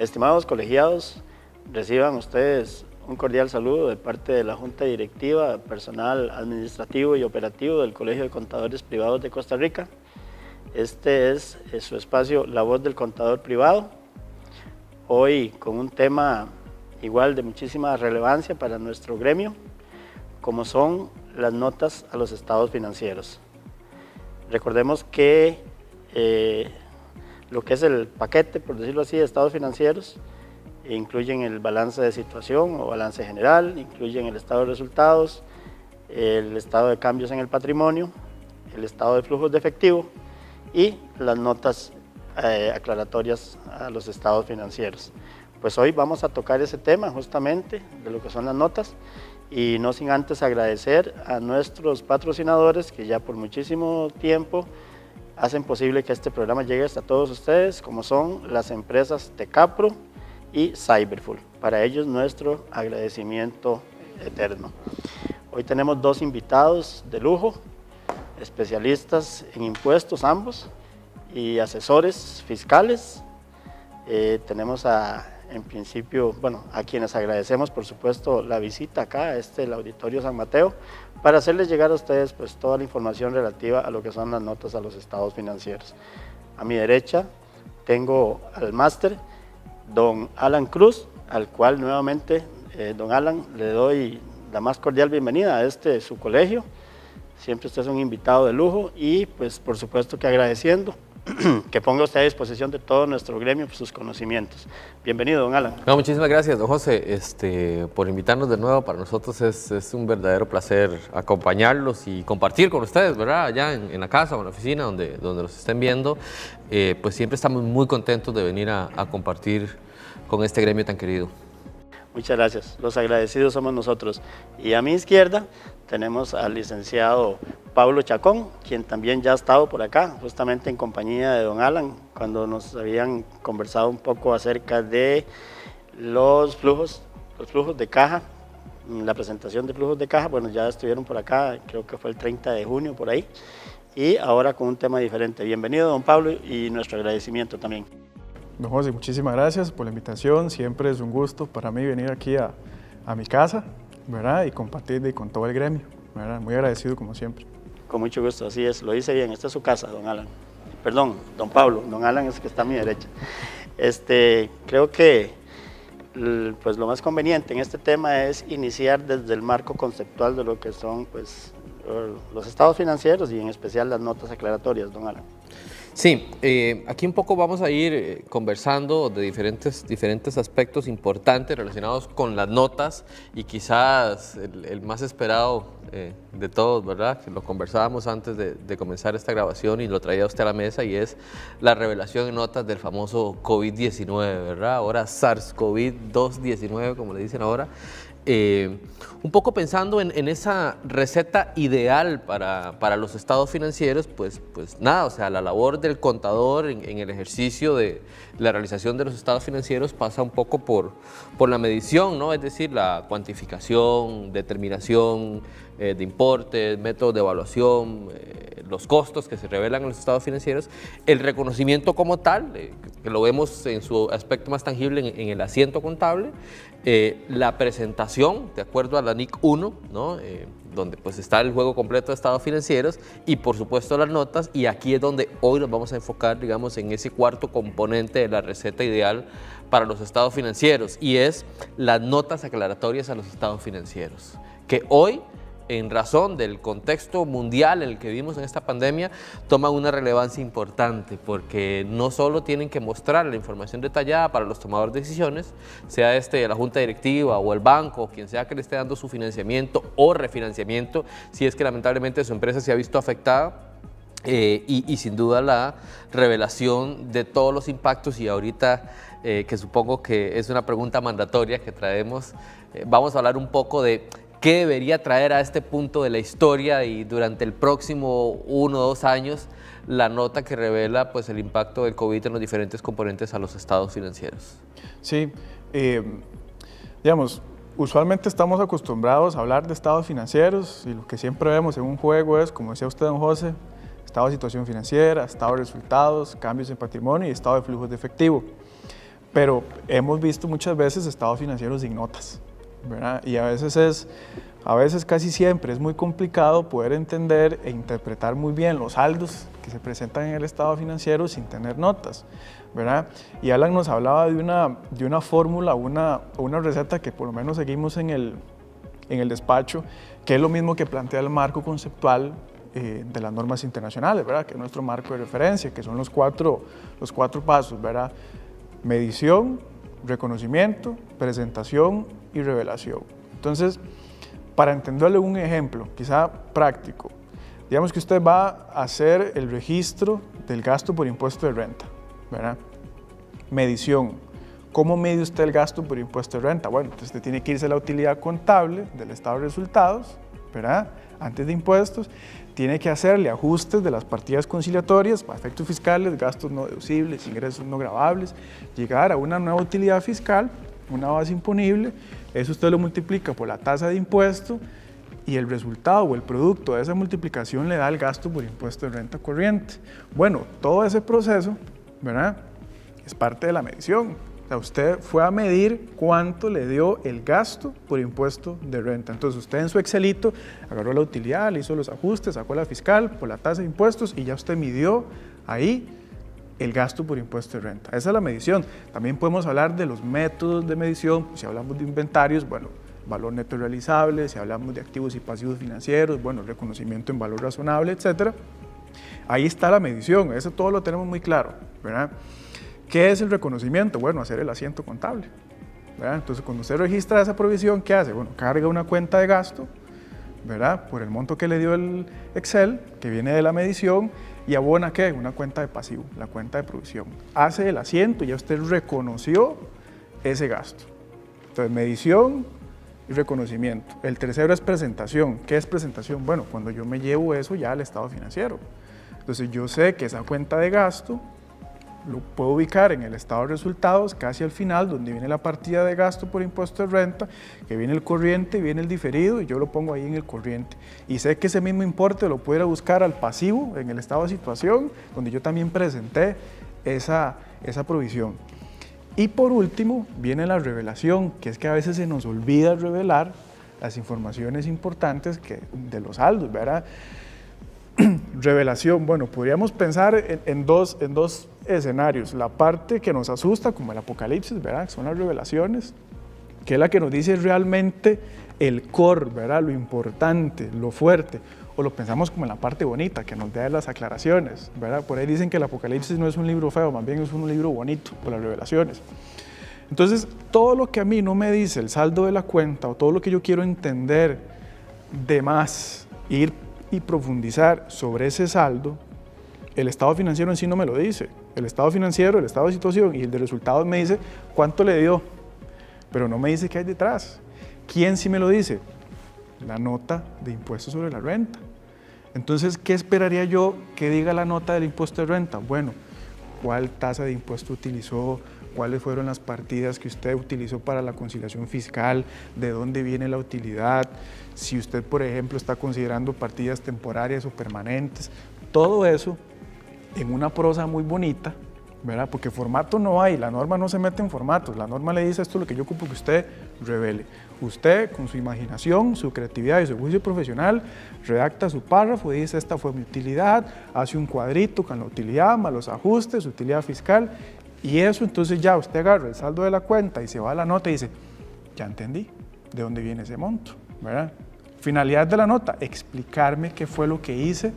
Estimados colegiados, reciban ustedes un cordial saludo de parte de la Junta Directiva, personal administrativo y operativo del Colegio de Contadores Privados de Costa Rica. Este es su espacio La Voz del Contador Privado, hoy con un tema igual de muchísima relevancia para nuestro gremio, como son las notas a los estados financieros. Recordemos que lo que es el paquete, por decirlo así, de estados financieros, incluyen el balance de situación o balance general, incluyen el estado de resultados, el estado de cambios en el patrimonio, el estado de flujos de efectivo y las notas aclaratorias a los estados financieros. Pues hoy vamos a tocar ese tema justamente de lo que son las notas, y no sin antes agradecer a nuestros patrocinadores que ya por muchísimo tiempo hacen posible que este programa llegue hasta todos ustedes, como son las empresas Tecapro y Cyberfull. Para ellos nuestro agradecimiento eterno. Hoy tenemos dos invitados de lujo, especialistas en impuestos ambos y asesores fiscales. Tenemos en principio, a quienes agradecemos por supuesto la visita acá a el Auditorio San Mateo, para hacerles llegar a ustedes pues toda la información relativa a lo que son las notas a los estados financieros. A mi derecha tengo al máster, don Alan Cruz, al cual nuevamente, don Alan, le doy la más cordial bienvenida a su colegio. Siempre usted es un invitado de lujo y pues por supuesto que agradeciendo que ponga usted a disposición de todo nuestro gremio sus conocimientos. Bienvenido, don Alan. No, muchísimas gracias, don José, por invitarnos de nuevo. Para nosotros es un verdadero placer acompañarlos y compartir con ustedes, ¿verdad? Allá en la casa o en la oficina, donde los estén viendo, pues siempre estamos muy contentos de venir a compartir con este gremio tan querido. Muchas gracias, los agradecidos somos nosotros. Y a mi izquierda tenemos al licenciado Pablo Chacón, quien también ya ha estado por acá, justamente en compañía de don Alan, cuando nos habían conversado un poco acerca de los flujos de caja, la presentación de flujos de caja. Bueno, ya estuvieron por acá, creo que fue el 30 de junio por ahí, y ahora con un tema diferente. Bienvenido, don Pablo, y nuestro agradecimiento también. Don José, muchísimas gracias por la invitación. Siempre es un gusto para mí venir aquí a mi casa, ¿verdad? Y compartir con todo el gremio, ¿verdad? Muy agradecido como siempre. Con mucho gusto, así es, lo dice bien. Esta es su casa, don Alan. Perdón, don Pablo, don Alan es el que está a mi derecha. Creo que pues lo más conveniente en este tema es iniciar desde el marco conceptual de lo que son pues los estados financieros y en especial las notas aclaratorias, don Alan. Sí, aquí un poco vamos a ir conversando de diferentes aspectos importantes relacionados con las notas, y quizás el más esperado de todos, ¿verdad? Que lo conversábamos antes de comenzar esta grabación y lo traía usted a la mesa, y es la revelación en notas del famoso COVID-19, ¿verdad? Ahora SARS-CoV-2-19, como le dicen ahora. Un poco pensando en esa receta ideal para los estados financieros, pues nada, o sea, la labor del contador en el ejercicio de la realización de los estados financieros pasa un poco por la medición, ¿no? Es decir, la cuantificación, determinación de importes, métodos de evaluación, los costos que se revelan en los estados financieros, el reconocimiento como tal, que lo vemos en su aspecto más tangible en el asiento contable, la presentación de acuerdo a la NIC 1, ¿no? Donde pues está el juego completo de estados financieros, y por supuesto las notas, y aquí es donde hoy nos vamos a enfocar, digamos, en ese cuarto componente de la receta ideal para los estados financieros, y es las notas aclaratorias a los estados financieros, que hoy, en razón del contexto mundial en el que vivimos en esta pandemia, toman una relevancia importante, porque no solo tienen que mostrar la información detallada para los tomadores de decisiones, sea la junta directiva o el banco, o quien sea que le esté dando su financiamiento o refinanciamiento, si es que lamentablemente su empresa se ha visto afectada, y sin duda la revelación de todos los impactos. Y ahorita, que supongo que es una pregunta mandatoria que traemos, vamos a hablar un poco de qué debería traer a este punto de la historia, y durante el próximo 1 o 2 años, la nota que revela pues el impacto del COVID en los diferentes componentes a los estados financieros. Sí, digamos, usualmente estamos acostumbrados a hablar de estados financieros, y lo que siempre vemos en un juego es, como decía usted, don José, estado de situación financiera, estado de resultados, cambios en patrimonio y estado de flujos de efectivo. pero hemos visto muchas veces estados financieros sin notas, ¿verdad? Y a veces casi siempre es muy complicado poder entender e interpretar muy bien los saldos que se presentan en el estado financiero sin tener notas, ¿verdad? Y Alan nos hablaba de una fórmula, una receta que por lo menos seguimos en el despacho, que es lo mismo que plantea el marco conceptual de las normas internacionales, ¿verdad? Que es nuestro marco de referencia, que son los cuatro pasos, ¿verdad? Medición, reconocimiento, presentación y revelación. Entonces, para entenderle un ejemplo, quizá práctico, digamos que usted va a hacer el registro del gasto por impuesto de renta, ¿verdad? Medición. ¿Cómo mide usted el gasto por impuesto de renta? Bueno, entonces usted tiene que irse a la utilidad contable del estado de resultados, ¿verdad? Antes de impuestos, tiene que hacerle ajustes de las partidas conciliatorias para efectos fiscales, gastos no deducibles, ingresos no gravables, llegar a una nueva utilidad fiscal, una base imponible, eso usted lo multiplica por la tasa de impuesto y el resultado o el producto de esa multiplicación le da el gasto por impuesto de renta corriente. Bueno, todo ese proceso, ¿verdad? Es parte de la medición. O sea, usted fue a medir cuánto le dio el gasto por impuesto de renta. Entonces usted en su Excelito agarró la utilidad, le hizo los ajustes, sacó la fiscal por la tasa de impuestos y ya usted midió ahí el gasto por impuesto de renta. Esa es la medición. También podemos hablar de los métodos de medición. Si hablamos de inventarios, bueno, valor neto realizable. Si hablamos de activos y pasivos financieros, bueno, reconocimiento en valor razonable, etc. Ahí está la medición. Eso todo lo tenemos muy claro, ¿verdad? ¿Qué es el reconocimiento? Bueno, hacer el asiento contable, ¿verdad? Entonces, cuando usted registra esa provisión, ¿qué hace? Bueno, carga una cuenta de gasto, ¿verdad? Por el monto que le dio el Excel, que viene de la medición, y abona, ¿qué? Una cuenta de pasivo, la cuenta de provisión. Hace el asiento y ya usted reconoció ese gasto. Entonces, medición y reconocimiento. El tercero es presentación. ¿Qué es presentación? Bueno, cuando yo me llevo eso ya al estado financiero. Entonces, yo sé que esa cuenta de gasto lo puedo ubicar en el estado de resultados casi al final, donde viene la partida de gasto por impuesto de renta, que viene el corriente, viene el diferido, y yo lo pongo ahí en el corriente. Y sé que ese mismo importe lo puedo ir a buscar al pasivo, en el estado de situación, donde yo también presenté esa provisión. Y por último, viene la revelación, que es que a veces se nos olvida revelar las informaciones importantes de los saldos, ¿verdad? Revelación, bueno, podríamos pensar en dos escenarios. La parte que nos asusta, como el apocalipsis, ¿verdad? Son las revelaciones, que es la que nos dice realmente el core, ¿verdad? Lo importante, lo fuerte. O lo pensamos como en la parte bonita, que nos da las aclaraciones, ¿verdad? Por ahí dicen que el apocalipsis no es un libro feo, más bien es un libro bonito, por las revelaciones. Entonces, todo lo que a mí no me dice el saldo de la cuenta, o todo lo que yo quiero entender de más, ir y profundizar sobre ese saldo, el estado financiero en sí no me lo dice. El estado financiero, el estado de situación y el de resultados me dice cuánto le dio, pero no me dice qué hay detrás. ¿Quién sí me lo dice? La nota de impuesto sobre la renta. Entonces, ¿qué esperaría yo que diga la nota del impuesto de renta? Bueno, ¿cuál tasa de impuesto utilizó? ¿Cuáles fueron las partidas que usted utilizó para la conciliación fiscal? ¿De dónde viene la utilidad? Si usted, por ejemplo, está considerando partidas temporarias o permanentes. Todo eso en una prosa muy bonita, ¿verdad? Porque formato no hay, la norma no se mete en formatos. La norma le dice esto es lo que yo ocupo que usted revele. Usted, con su imaginación, su creatividad y su juicio profesional, redacta su párrafo y dice esta fue mi utilidad, hace un cuadrito con la utilidad, más los ajustes, utilidad fiscal. Y eso, entonces ya usted agarra el saldo de la cuenta y se va a la nota y dice, ya entendí de dónde viene ese monto, ¿verdad? Finalidad de la nota, explicarme qué fue lo que hice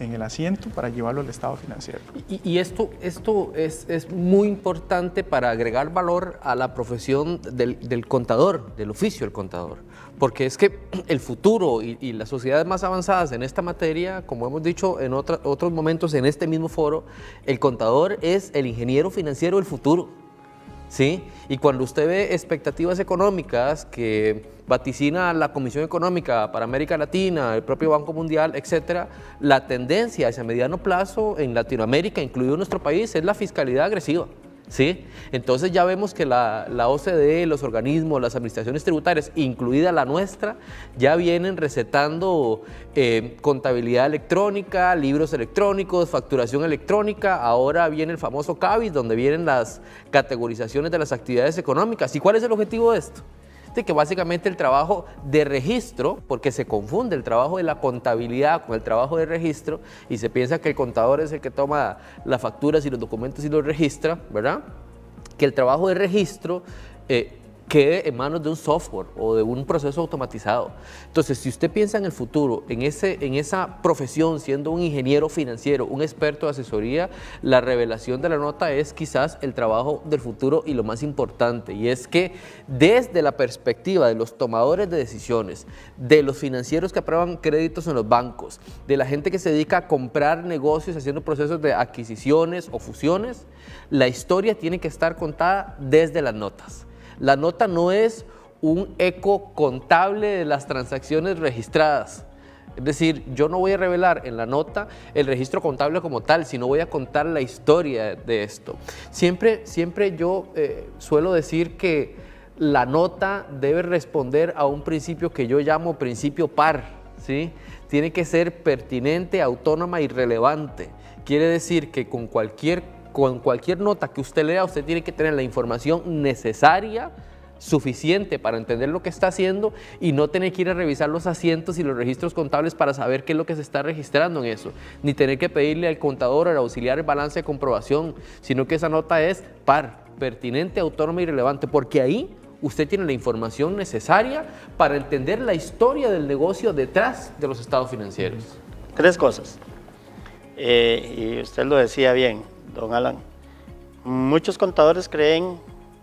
en el asiento para llevarlo al estado financiero. Y esto es muy importante para agregar valor a la profesión del contador, del oficio del contador, porque es que el futuro y las sociedades más avanzadas en esta materia, como hemos dicho en otros momentos en este mismo foro, el contador es el ingeniero financiero del futuro, ¿sí? Y cuando usted ve expectativas económicas que vaticina la Comisión Económica para América Latina, el propio Banco Mundial, etcétera, la tendencia hacia mediano plazo en Latinoamérica, incluido nuestro país, es la fiscalidad agresiva. ¿sí? Entonces ya vemos que la OCDE, los organismos, las administraciones tributarias, incluida la nuestra, ya vienen recetando contabilidad electrónica, libros electrónicos, facturación electrónica. Ahora viene el famoso CABIS, donde vienen las categorizaciones de las actividades económicas. ¿Y cuál es el objetivo de esto? De que básicamente el trabajo de registro, porque se confunde el trabajo de la contabilidad con el trabajo de registro y se piensa que el contador es el que toma las facturas y los documentos y los registra, ¿verdad? Que el trabajo de registro quede en manos de un software o de un proceso automatizado. Entonces, si usted piensa en el futuro, en esa profesión, siendo un ingeniero financiero, un experto de asesoría, la revelación de la nota es quizás el trabajo del futuro y lo más importante, y es que desde la perspectiva de los tomadores de decisiones, de los financieros que aprueban créditos en los bancos, de la gente que se dedica a comprar negocios haciendo procesos de adquisiciones o fusiones, la historia tiene que estar contada desde las notas. La nota no es un eco contable de las transacciones registradas. Es decir, yo no voy a revelar en la nota el registro contable como tal, sino voy a contar la historia de esto. Siempre yo suelo decir que la nota debe responder a un principio que yo llamo principio par, ¿sí? Tiene que ser pertinente, autónoma y relevante. Quiere decir que con cualquier nota que usted lea, usted tiene que tener la información necesaria, suficiente para entender lo que está haciendo y no tener que ir a revisar los asientos y los registros contables para saber qué es lo que se está registrando en eso, ni tener que pedirle al contador o al auxiliar el balance de comprobación, sino que esa nota es par, pertinente, autónoma y relevante, porque ahí usted tiene la información necesaria para entender la historia del negocio detrás de los estados financieros. 3 cosas, y usted lo decía bien, don Alan. Muchos contadores creen,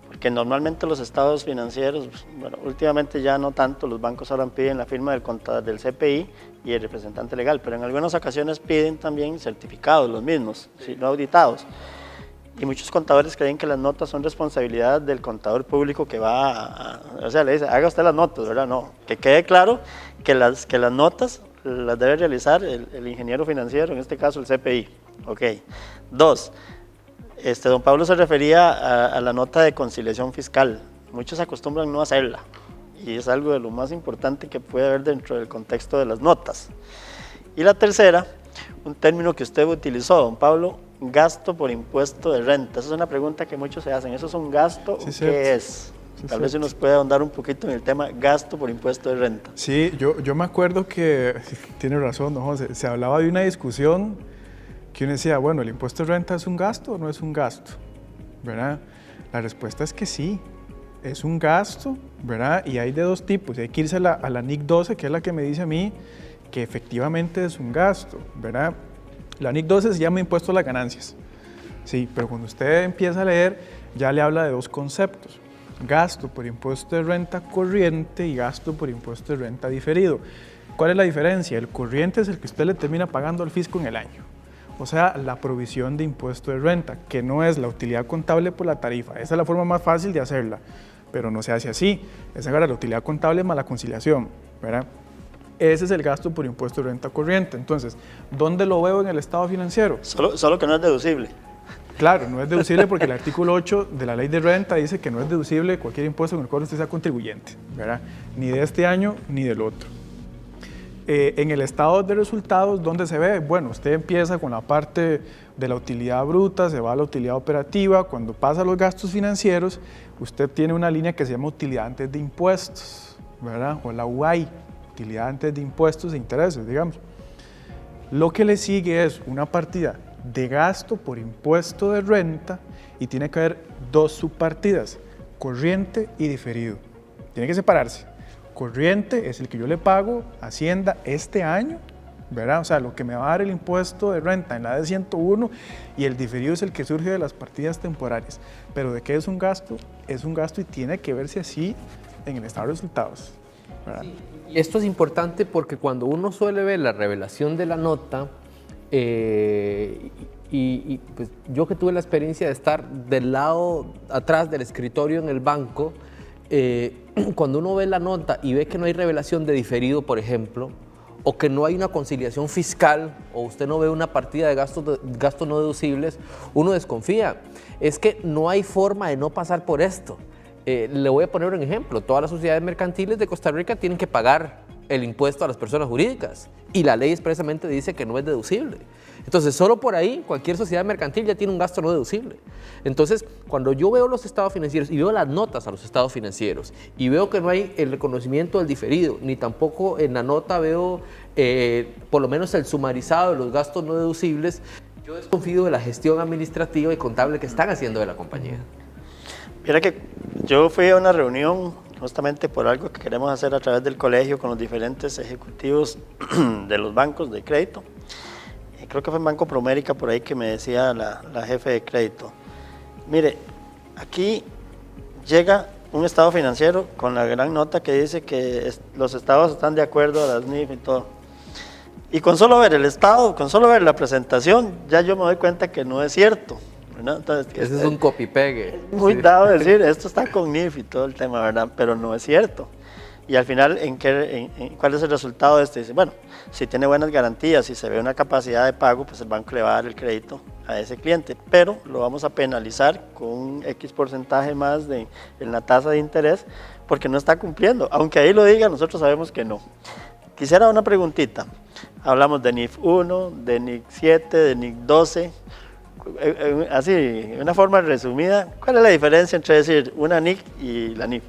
porque normalmente los estados financieros, bueno, últimamente ya no tanto, los bancos ahora piden la firma del contador del CPI y el representante legal, pero en algunas ocasiones piden también certificados, los mismos, si no auditados. Y muchos contadores creen que las notas son responsabilidad del contador público que va o sea, le dice, haga usted las notas, ¿verdad? No, que quede claro que las notas las debe realizar el ingeniero financiero, en este caso el CPI. Ok. 2, don Pablo se refería a la nota de conciliación fiscal. Muchos acostumbran no hacerla y es algo de lo más importante que puede haber dentro del contexto de las notas. Y la tercera, un término que usted utilizó, don Pablo, gasto por impuesto de renta. Esa es una pregunta que muchos se hacen. ¿Eso es un gasto o qué es? Tal vez se nos puede ahondar un poquito en el tema gasto por impuesto de renta. Sí, yo me acuerdo que, tiene razón, don José, se hablaba de una discusión que uno decía, bueno, ¿el impuesto de renta es un gasto o no es un gasto? ¿Verdad? La respuesta es que sí, es un gasto, ¿verdad? Y hay de 2 tipos, hay que irse a la NIC 12, que es la que me dice a mí que efectivamente es un gasto, ¿verdad? La NIC 12 se llama impuesto a las ganancias, sí, pero cuando usted empieza a leer, ya le habla de 2 conceptos, gasto por impuesto de renta corriente y gasto por impuesto de renta diferido. ¿Cuál es la diferencia? El corriente es el que usted le termina pagando al fisco en el año. O sea, la provisión de impuesto de renta, que no es la utilidad contable por la tarifa. Esa es la forma más fácil de hacerla, pero no se hace así. Es agarrar la utilidad contable más la conciliación, ¿verdad? Ese es el gasto por impuesto de renta corriente. Entonces, ¿dónde lo veo en el estado financiero? Solo que no es deducible. Claro, no es deducible porque el artículo 8 de la ley de renta dice que no es deducible cualquier impuesto en el cual usted sea contribuyente, ¿verdad? Ni de este año ni del otro. En el estado de resultados, ¿dónde se ve? Bueno, usted empieza con la parte de la utilidad bruta, se va a la utilidad operativa. Cuando pasa a los gastos financieros, usted tiene una línea que se llama utilidad antes de impuestos, ¿verdad? O la UAI, utilidad antes de impuestos e intereses, digamos. Lo que le sigue es una partida de gasto por impuesto de renta y tiene que haber 2 subpartidas, corriente y diferido. Tiene que separarse. Corriente es el que yo le pago a Hacienda este año, ¿verdad? O sea, lo que me va a dar el impuesto de renta en la D101, y el diferido es el que surge de las partidas temporarias. Pero ¿de qué es un gasto? Es un gasto y tiene que verse así en el estado de resultados, ¿verdad? Sí, y esto es importante porque cuando uno suele ver la revelación de la nota, pues yo que tuve la experiencia de estar del lado atrás del escritorio en el banco, cuando uno ve la nota y ve que no hay revelación de diferido, por ejemplo, o que no hay una conciliación fiscal, o usted no ve una partida de gastos no deducibles, uno desconfía. Es que no hay forma de no pasar por esto. Le voy a poner un ejemplo. Todas las sociedades mercantiles de Costa Rica tienen que pagar el impuesto a las personas jurídicas y la ley expresamente dice que no es deducible. Entonces, solo por ahí, cualquier sociedad mercantil ya tiene un gasto no deducible. Entonces, cuando yo veo los estados financieros y veo las notas a los estados financieros y veo que no hay el reconocimiento del diferido, ni tampoco en la nota veo por lo menos el sumarizado de los gastos no deducibles, yo desconfío de la gestión administrativa y contable que están haciendo de la compañía. Mira que yo fui a una reunión justamente por algo que queremos hacer a través del colegio con los diferentes ejecutivos de los bancos de crédito. Creo que fue en Banco Promérica por ahí que me decía la jefe de crédito. Mire, aquí llega un estado financiero con la gran nota que dice que los estados están de acuerdo a las NIF y todo. Y con solo ver el estado, con solo ver la presentación, ya yo me doy cuenta que no es cierto, ¿verdad? Entonces, ese es un copy-pegue. Muy dado decir, esto está con NIF y todo el tema, ¿verdad? Pero no es cierto. Y al final, ¿cuál es el resultado de esto? Dice, bueno, si tiene buenas garantías, si se ve una capacidad de pago, pues el banco le va a dar el crédito a ese cliente, pero lo vamos a penalizar con un X porcentaje más en la tasa de interés porque no está cumpliendo. Aunque ahí lo diga, nosotros sabemos que no. Quisiera una preguntita. Hablamos de NIF 1, de NIF 7, de NIF 12. Así, de una forma resumida, ¿cuál es la diferencia entre decir una NIF y la NIF?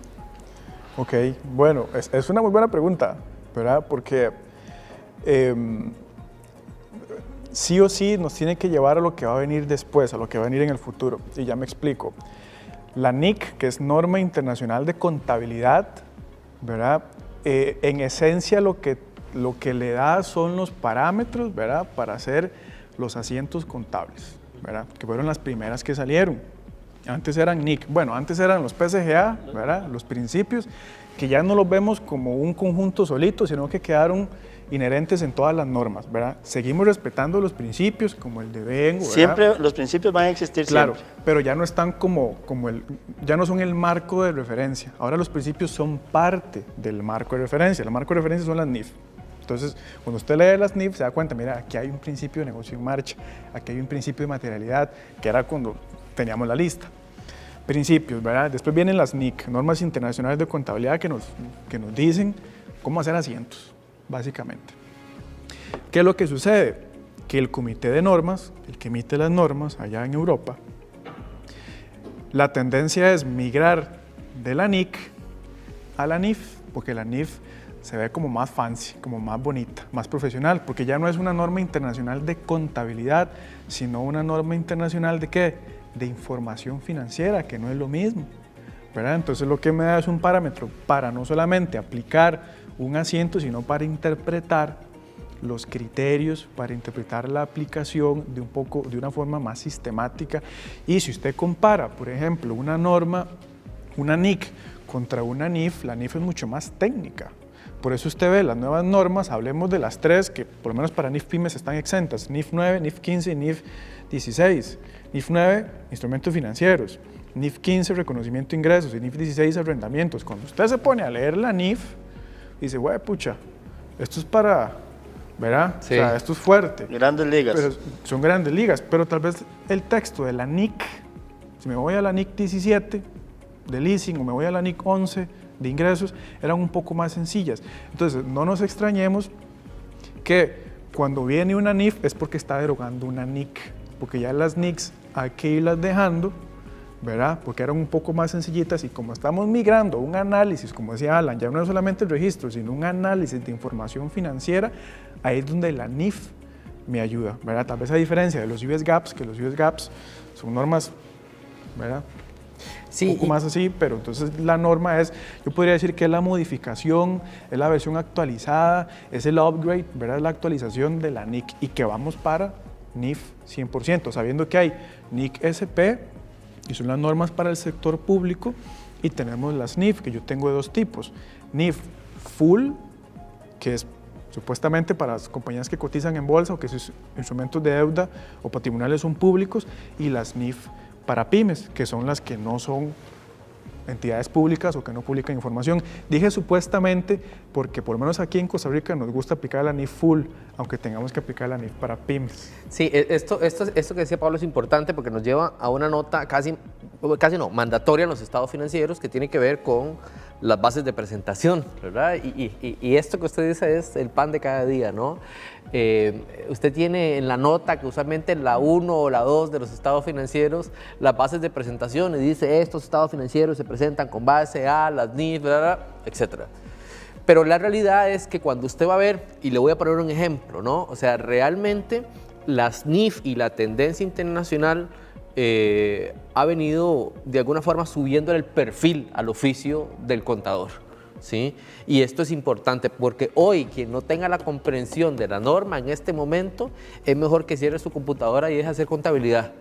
Ok, bueno, es una muy buena pregunta, ¿verdad? Porque sí o sí nos tiene que llevar a lo que va a venir después, a lo que va a venir en el futuro. Y ya me explico. La NIC, que es Norma Internacional de Contabilidad, ¿verdad? En esencia lo que le da son los parámetros, ¿verdad? Para hacer los asientos contables, ¿verdad? Que fueron las primeras que salieron. Antes eran NIC, bueno, antes eran los PSGA, ¿verdad? Los principios, que ya no los vemos como un conjunto solito, sino que quedaron inherentes en todas las normas, ¿verdad? Seguimos respetando los principios, como el de Vengo, ¿verdad? Siempre los principios van a existir, claro, siempre. Pero ya no están ya no son el marco de referencia. Ahora los principios son parte del marco de referencia. El marco de referencia son las NIF. Entonces, cuando usted lee las NIF, se da cuenta, mira, aquí hay un principio de negocio en marcha, aquí hay un principio de materialidad, que era cuando teníamos la lista. Principios, ¿verdad? Después vienen las NIC, Normas Internacionales de Contabilidad, que nos dicen cómo hacer asientos, básicamente. ¿Qué es lo que sucede? Que el comité de normas, el que emite las normas allá en Europa, la tendencia es migrar de la NIC a la NIF, porque la NIF se ve como más fancy, como más bonita, más profesional, porque ya no es una norma internacional de contabilidad, sino una norma internacional de ¿qué? De información financiera, que no es lo mismo, ¿verdad? Entonces lo que me da es un parámetro para no solamente aplicar un asiento, sino para interpretar los criterios, para interpretar la aplicación de una forma más sistemática. Y si usted compara, por ejemplo, una norma, una NIC contra una NIF, la NIF es mucho más técnica. Por eso usted ve las nuevas normas, hablemos de las tres que por lo menos para NIF Pymes están exentas, NIF 9, NIF 15 y NIF 16. NIF 9, instrumentos financieros, NIF 15, reconocimiento de ingresos y NIF 16, arrendamientos. Cuando usted se pone a leer la NIF, dice, güey, pucha, esto es para, ¿verdad? Sí. O sea, esto es fuerte. Grandes ligas. Pero son grandes ligas, pero tal vez el texto de la NIC, si me voy a la NIC 17 de leasing o me voy a la NIC 11 de ingresos, eran un poco más sencillas. Entonces, no nos extrañemos que cuando viene una NIF es porque está derogando una NIC, porque ya las NICs hay que irlas dejando, ¿verdad? Porque eran un poco más sencillitas y como estamos migrando un análisis, como decía Alan, ya no es solamente el registro, sino un análisis de información financiera, ahí es donde la NIF me ayuda, ¿verdad? Tal vez a diferencia de los US GAAPs, que los US GAAPs son normas, ¿verdad? Sí, un poco más así, pero entonces la norma es, yo podría decir que es la modificación, es la versión actualizada, es el upgrade, ¿verdad? Es la actualización de la NIC y que vamos para NIF 100%, sabiendo que hay NIC SP, y son las normas para el sector público, y tenemos las NIF, que yo tengo de dos tipos, NIF Full, que es supuestamente para las compañías que cotizan en bolsa o que sus instrumentos de deuda o patrimoniales son públicos, y las NIF para pymes, que son las que no son entidades públicas o que no publican información. Dije supuestamente porque por lo menos aquí en Costa Rica nos gusta aplicar la NIF full, aunque tengamos que aplicar la NIF para pymes. Sí, esto que decía Pablo es importante porque nos lleva a una nota casi no, mandatoria en los estados financieros que tiene que ver con las bases de presentación, ¿verdad? Y esto que usted dice es el pan de cada día, ¿no? Usted tiene en la nota que usualmente la 1 o la 2 de los estados financieros las bases de presentación y dice estos estados financieros se presentan con base a las NIF, etcétera. Pero la realidad es que cuando usted va a ver, y le voy a poner un ejemplo, ¿no? O sea, realmente las NIF y la tendencia internacional ha venido de alguna forma subiendo el perfil al oficio del contador, ¿sí? Y esto es importante porque hoy quien no tenga la comprensión de la norma en este momento es mejor que cierre su computadora y deje de hacer contabilidad,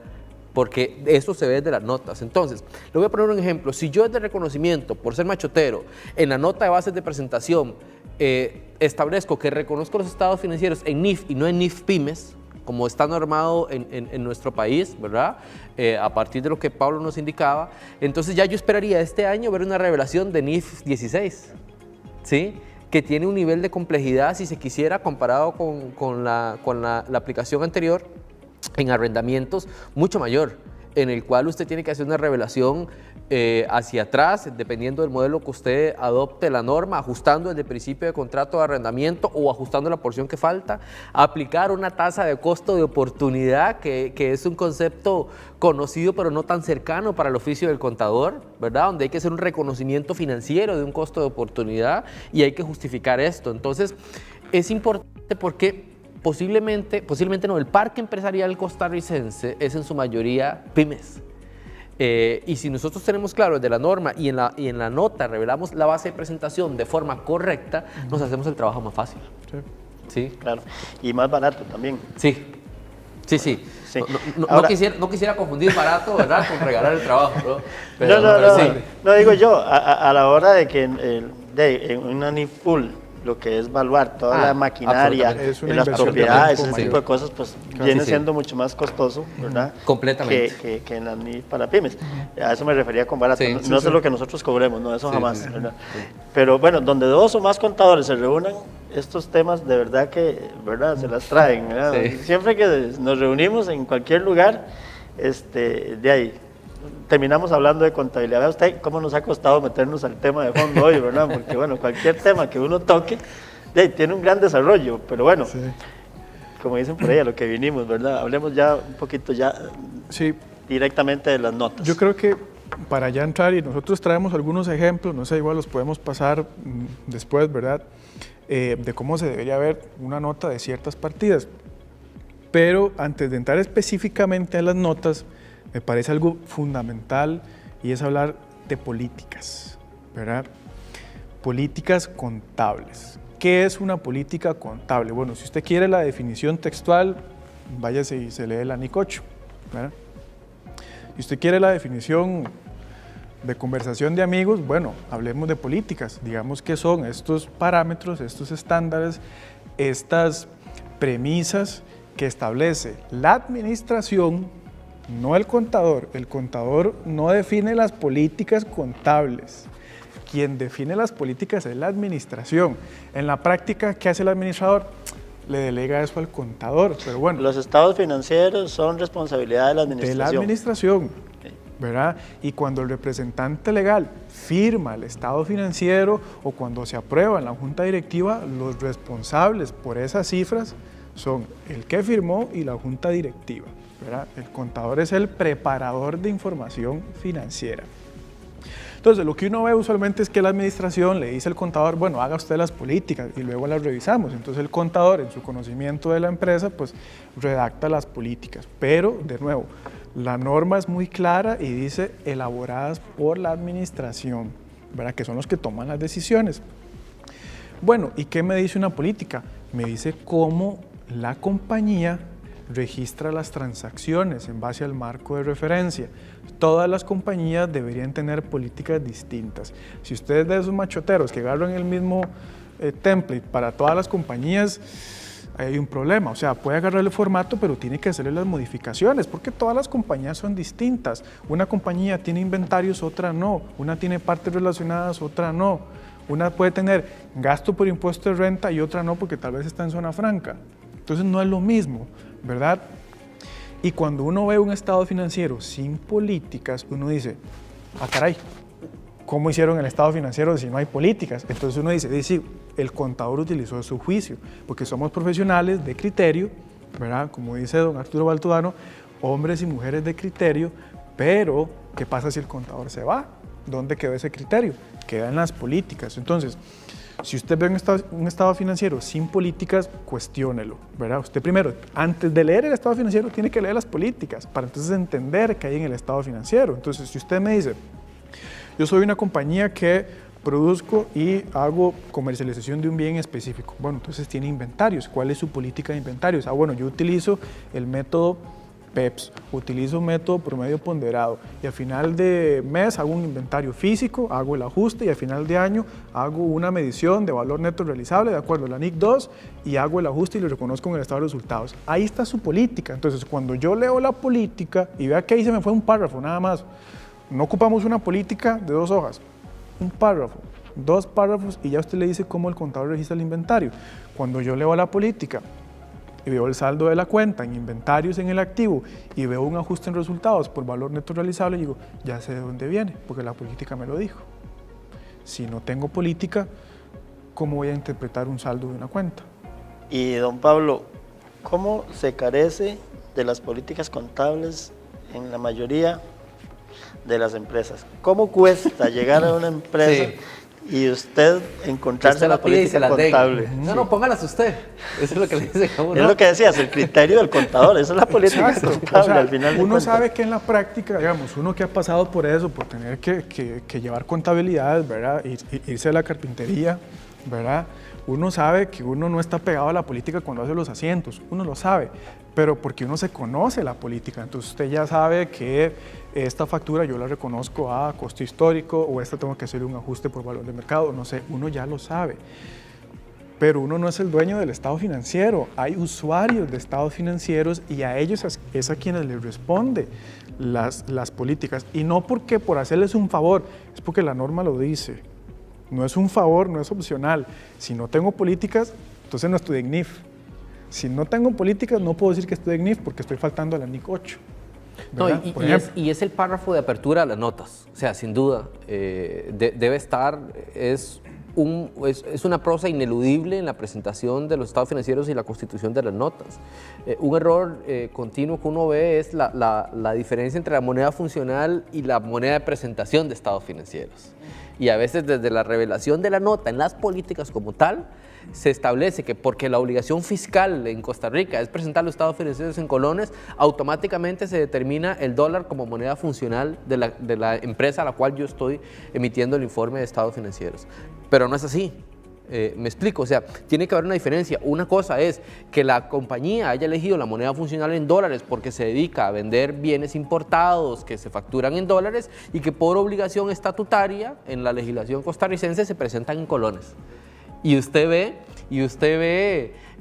porque eso se ve de las notas. Entonces, le voy a poner un ejemplo. Si yo es de reconocimiento por ser machotero, en la nota de bases de presentación establezco que reconozco los estados financieros en NIF y no en NIF Pymes, como está normado en nuestro país, ¿verdad? A partir de lo que Pablo nos indicaba, entonces ya yo esperaría este año ver una revelación de NIF 16, ¿sí? Que tiene un nivel de complejidad, si se quisiera, comparado con la aplicación anterior, en arrendamientos mucho mayor, en el cual usted tiene que hacer una revelación hacia atrás, dependiendo del modelo que usted adopte la norma, ajustando desde el principio de contrato de arrendamiento o ajustando la porción que falta, aplicar una tasa de costo de oportunidad, que es un concepto conocido pero no tan cercano para el oficio del contador, ¿verdad? Donde hay que hacer un reconocimiento financiero de un costo de oportunidad y hay que justificar esto. Entonces, es importante porque posiblemente no, el parque empresarial costarricense es en su mayoría pymes. Y si nosotros tenemos claro desde la norma y en la nota revelamos la base de presentación de forma correcta, nos hacemos el trabajo más fácil. Sí. ¿Sí? Claro, y más barato también. Sí. Sí. Ahora, no quisiera confundir barato, ¿verdad?, con regalar el trabajo, ¿no? Pero sí. No digo yo, a la hora de que en una NIF full, lo que es evaluar toda la maquinaria, las propiedades, ese tipo de cosas, pues viene siendo mucho más costoso, ¿verdad? Completamente. Que en la NIF para pymes. A eso me refería con barato. No es lo que nosotros cobremos, no, eso jamás, ¿verdad? Pero bueno, donde 2 o más contadores se reúnan, estos temas de verdad que, ¿verdad?, se las traen, ¿verdad? Siempre que nos reunimos en cualquier lugar, de ahí terminamos hablando de contabilidad. Vea usted cómo nos ha costado meternos al tema de fondo hoy, ¿verdad? Porque bueno, cualquier tema que uno toque tiene un gran desarrollo, pero bueno, como dicen por ahí, a lo que vinimos, ¿verdad? Hablemos ya un poquito directamente de las notas. Yo creo que para ya entrar, y nosotros traemos algunos ejemplos, no sé, igual los podemos pasar después, ¿verdad? De cómo se debería ver una nota de ciertas partidas. Pero antes de entrar específicamente a las notas, me parece algo fundamental y es hablar de políticas, ¿verdad? Políticas contables. ¿Qué es una política contable? Bueno, si usted quiere la definición textual, váyase y se lee la NIC 8, ¿verdad? Si usted quiere la definición de conversación de amigos, bueno, hablemos de políticas. Digamos qué son estos parámetros, estos estándares, estas premisas que establece la administración, no el contador. El contador no define las políticas contables. Quien define las políticas es la administración. En la práctica, ¿qué hace el administrador? Le delega eso al contador, pero bueno. Los estados financieros son responsabilidad de la administración. De la administración, ¿verdad? Y cuando el representante legal firma el estado financiero o cuando se aprueba en la junta directiva, los responsables por esas cifras son el que firmó y la junta directiva, ¿verdad? El contador es el preparador de información financiera. Entonces, lo que uno ve usualmente es que la administración le dice al contador, bueno, haga usted las políticas y luego las revisamos. Entonces, el contador, en su conocimiento de la empresa, pues redacta las políticas. Pero, de nuevo, la norma es muy clara y dice elaboradas por la administración, ¿verdad? Que son los que toman las decisiones. Bueno, ¿y qué me dice una política? Me dice cómo la compañía registra las transacciones en base al marco de referencia. Todas las compañías deberían tener políticas distintas. Si ustedes de esos machoteros que agarran el mismo template para todas las compañías, ahí hay un problema. O sea, puede agarrar el formato, pero tiene que hacerle las modificaciones, porque todas las compañías son distintas. Una compañía tiene inventarios, otra no. Una tiene partes relacionadas, otra no. Una puede tener gasto por impuesto de renta y otra no, porque tal vez está en zona franca. Entonces no es lo mismo, ¿verdad? Y cuando uno ve un estado financiero sin políticas, uno dice, ah, caray, ¿cómo hicieron el estado financiero si no hay políticas? Entonces uno dice, sí, el contador utilizó su juicio, porque somos profesionales de criterio, ¿verdad? Como dice don Arturo Baltodano, hombres y mujeres de criterio, pero ¿qué pasa si el contador se va? ¿Dónde quedó ese criterio? Queda en las políticas. Entonces, si usted ve un estado financiero sin políticas, cuestiónelo, ¿verdad? Usted primero, antes de leer el estado financiero, tiene que leer las políticas para entonces entender qué hay en el estado financiero. Entonces, si usted me dice, yo soy una compañía que produzco y hago comercialización de un bien específico. Bueno, entonces tiene inventarios. ¿Cuál es su política de inventarios? Ah, bueno, yo utilizo el método PEPS, utilizo un método promedio ponderado y a final de mes hago un inventario físico, hago el ajuste y a final de año hago una medición de valor neto realizable de acuerdo a la NIC 2 y hago el ajuste y lo reconozco en el estado de resultados. Ahí está su política. Entonces, cuando yo leo la política y vea que ahí se me fue un párrafo nada más, no ocupamos una política de 2 hojas, un párrafo, 2 párrafos y ya usted le dice cómo el contador registra el inventario. Cuando yo leo la política y veo el saldo de la cuenta en inventarios en el activo y veo un ajuste en resultados por valor neto realizable, digo, ya sé de dónde viene, porque la política me lo dijo. Si no tengo política, ¿cómo voy a interpretar un saldo de una cuenta? Y don Pablo, ¿cómo se carece de las políticas contables en la mayoría de las empresas? ¿Cómo cuesta llegar a una empresa y usted encontrarse la política contable? No, póngalas usted. Eso es lo que le dice a uno. Es lo que decías, el criterio del contador, esa es la política contable. O sea, al final de uno cuentas. sabe que en la práctica, digamos, uno que ha pasado por eso, por tener que llevar contabilidades, ¿verdad? Irse a la carpintería, ¿verdad? Uno sabe que uno no está pegado a la política cuando hace los asientos, uno lo sabe, pero porque uno se conoce la política, entonces usted ya sabe que esta factura yo la reconozco a costo histórico o esta tengo que hacer un ajuste por valor de mercado, no sé, uno ya lo sabe. Pero uno no es el dueño del estado financiero, hay usuarios de estados financieros y a ellos es a quienes les responde las políticas. Y no porque por hacerles un favor, es porque la norma lo dice. No es un favor, no es opcional. Si no tengo políticas, entonces no estoy en NIF. Si no tengo políticas, no puedo decir que estoy en NIF porque estoy faltando a la NIC 8. No, y es el párrafo de apertura de las notas. O sea, sin duda, debe estar, es una prosa ineludible en la presentación de los estados financieros y la constitución de las notas. Un error continuo que uno ve es la diferencia entre la moneda funcional y la moneda de presentación de estados financieros. Y a veces desde la revelación de la nota en las políticas como tal, se establece que porque la obligación fiscal en Costa Rica es presentar los estados financieros en colones, automáticamente se determina el dólar como moneda funcional de la empresa a la cual yo estoy emitiendo el informe de estados financieros. Pero no es así. Me explico, o sea, tiene que haber una diferencia. Una cosa es que la compañía haya elegido la moneda funcional en dólares porque se dedica a vender bienes importados que se facturan en dólares y que por obligación estatutaria en la legislación costarricense se presentan en colones. Y usted ve,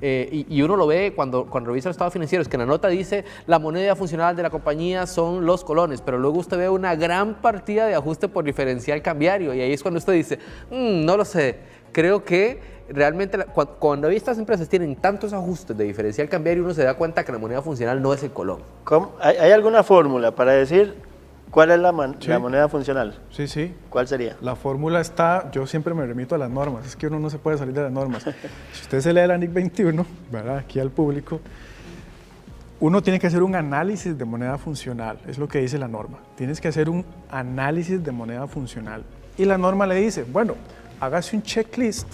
y uno lo ve cuando revisa los estados financieros, que en la nota dice la moneda funcional de la compañía son los colones, pero luego usted ve una gran partida de ajuste por diferencial cambiario y ahí es cuando usted dice, no lo sé, creo que realmente cuando estas empresas tienen tantos ajustes de diferencial cambiario uno se da cuenta que la moneda funcional no es el colón. ¿Hay alguna fórmula para decir cuál es la moneda funcional? Sí, sí. ¿Cuál sería? La fórmula está, yo siempre me remito a las normas, es que uno no se puede salir de las normas. Si usted se lee la NIC 21, ¿verdad? Aquí al público, uno tiene que hacer un análisis de moneda funcional, es lo que dice la norma. Tienes que hacer un análisis de moneda funcional. Y la norma le dice, bueno, hágase un checklist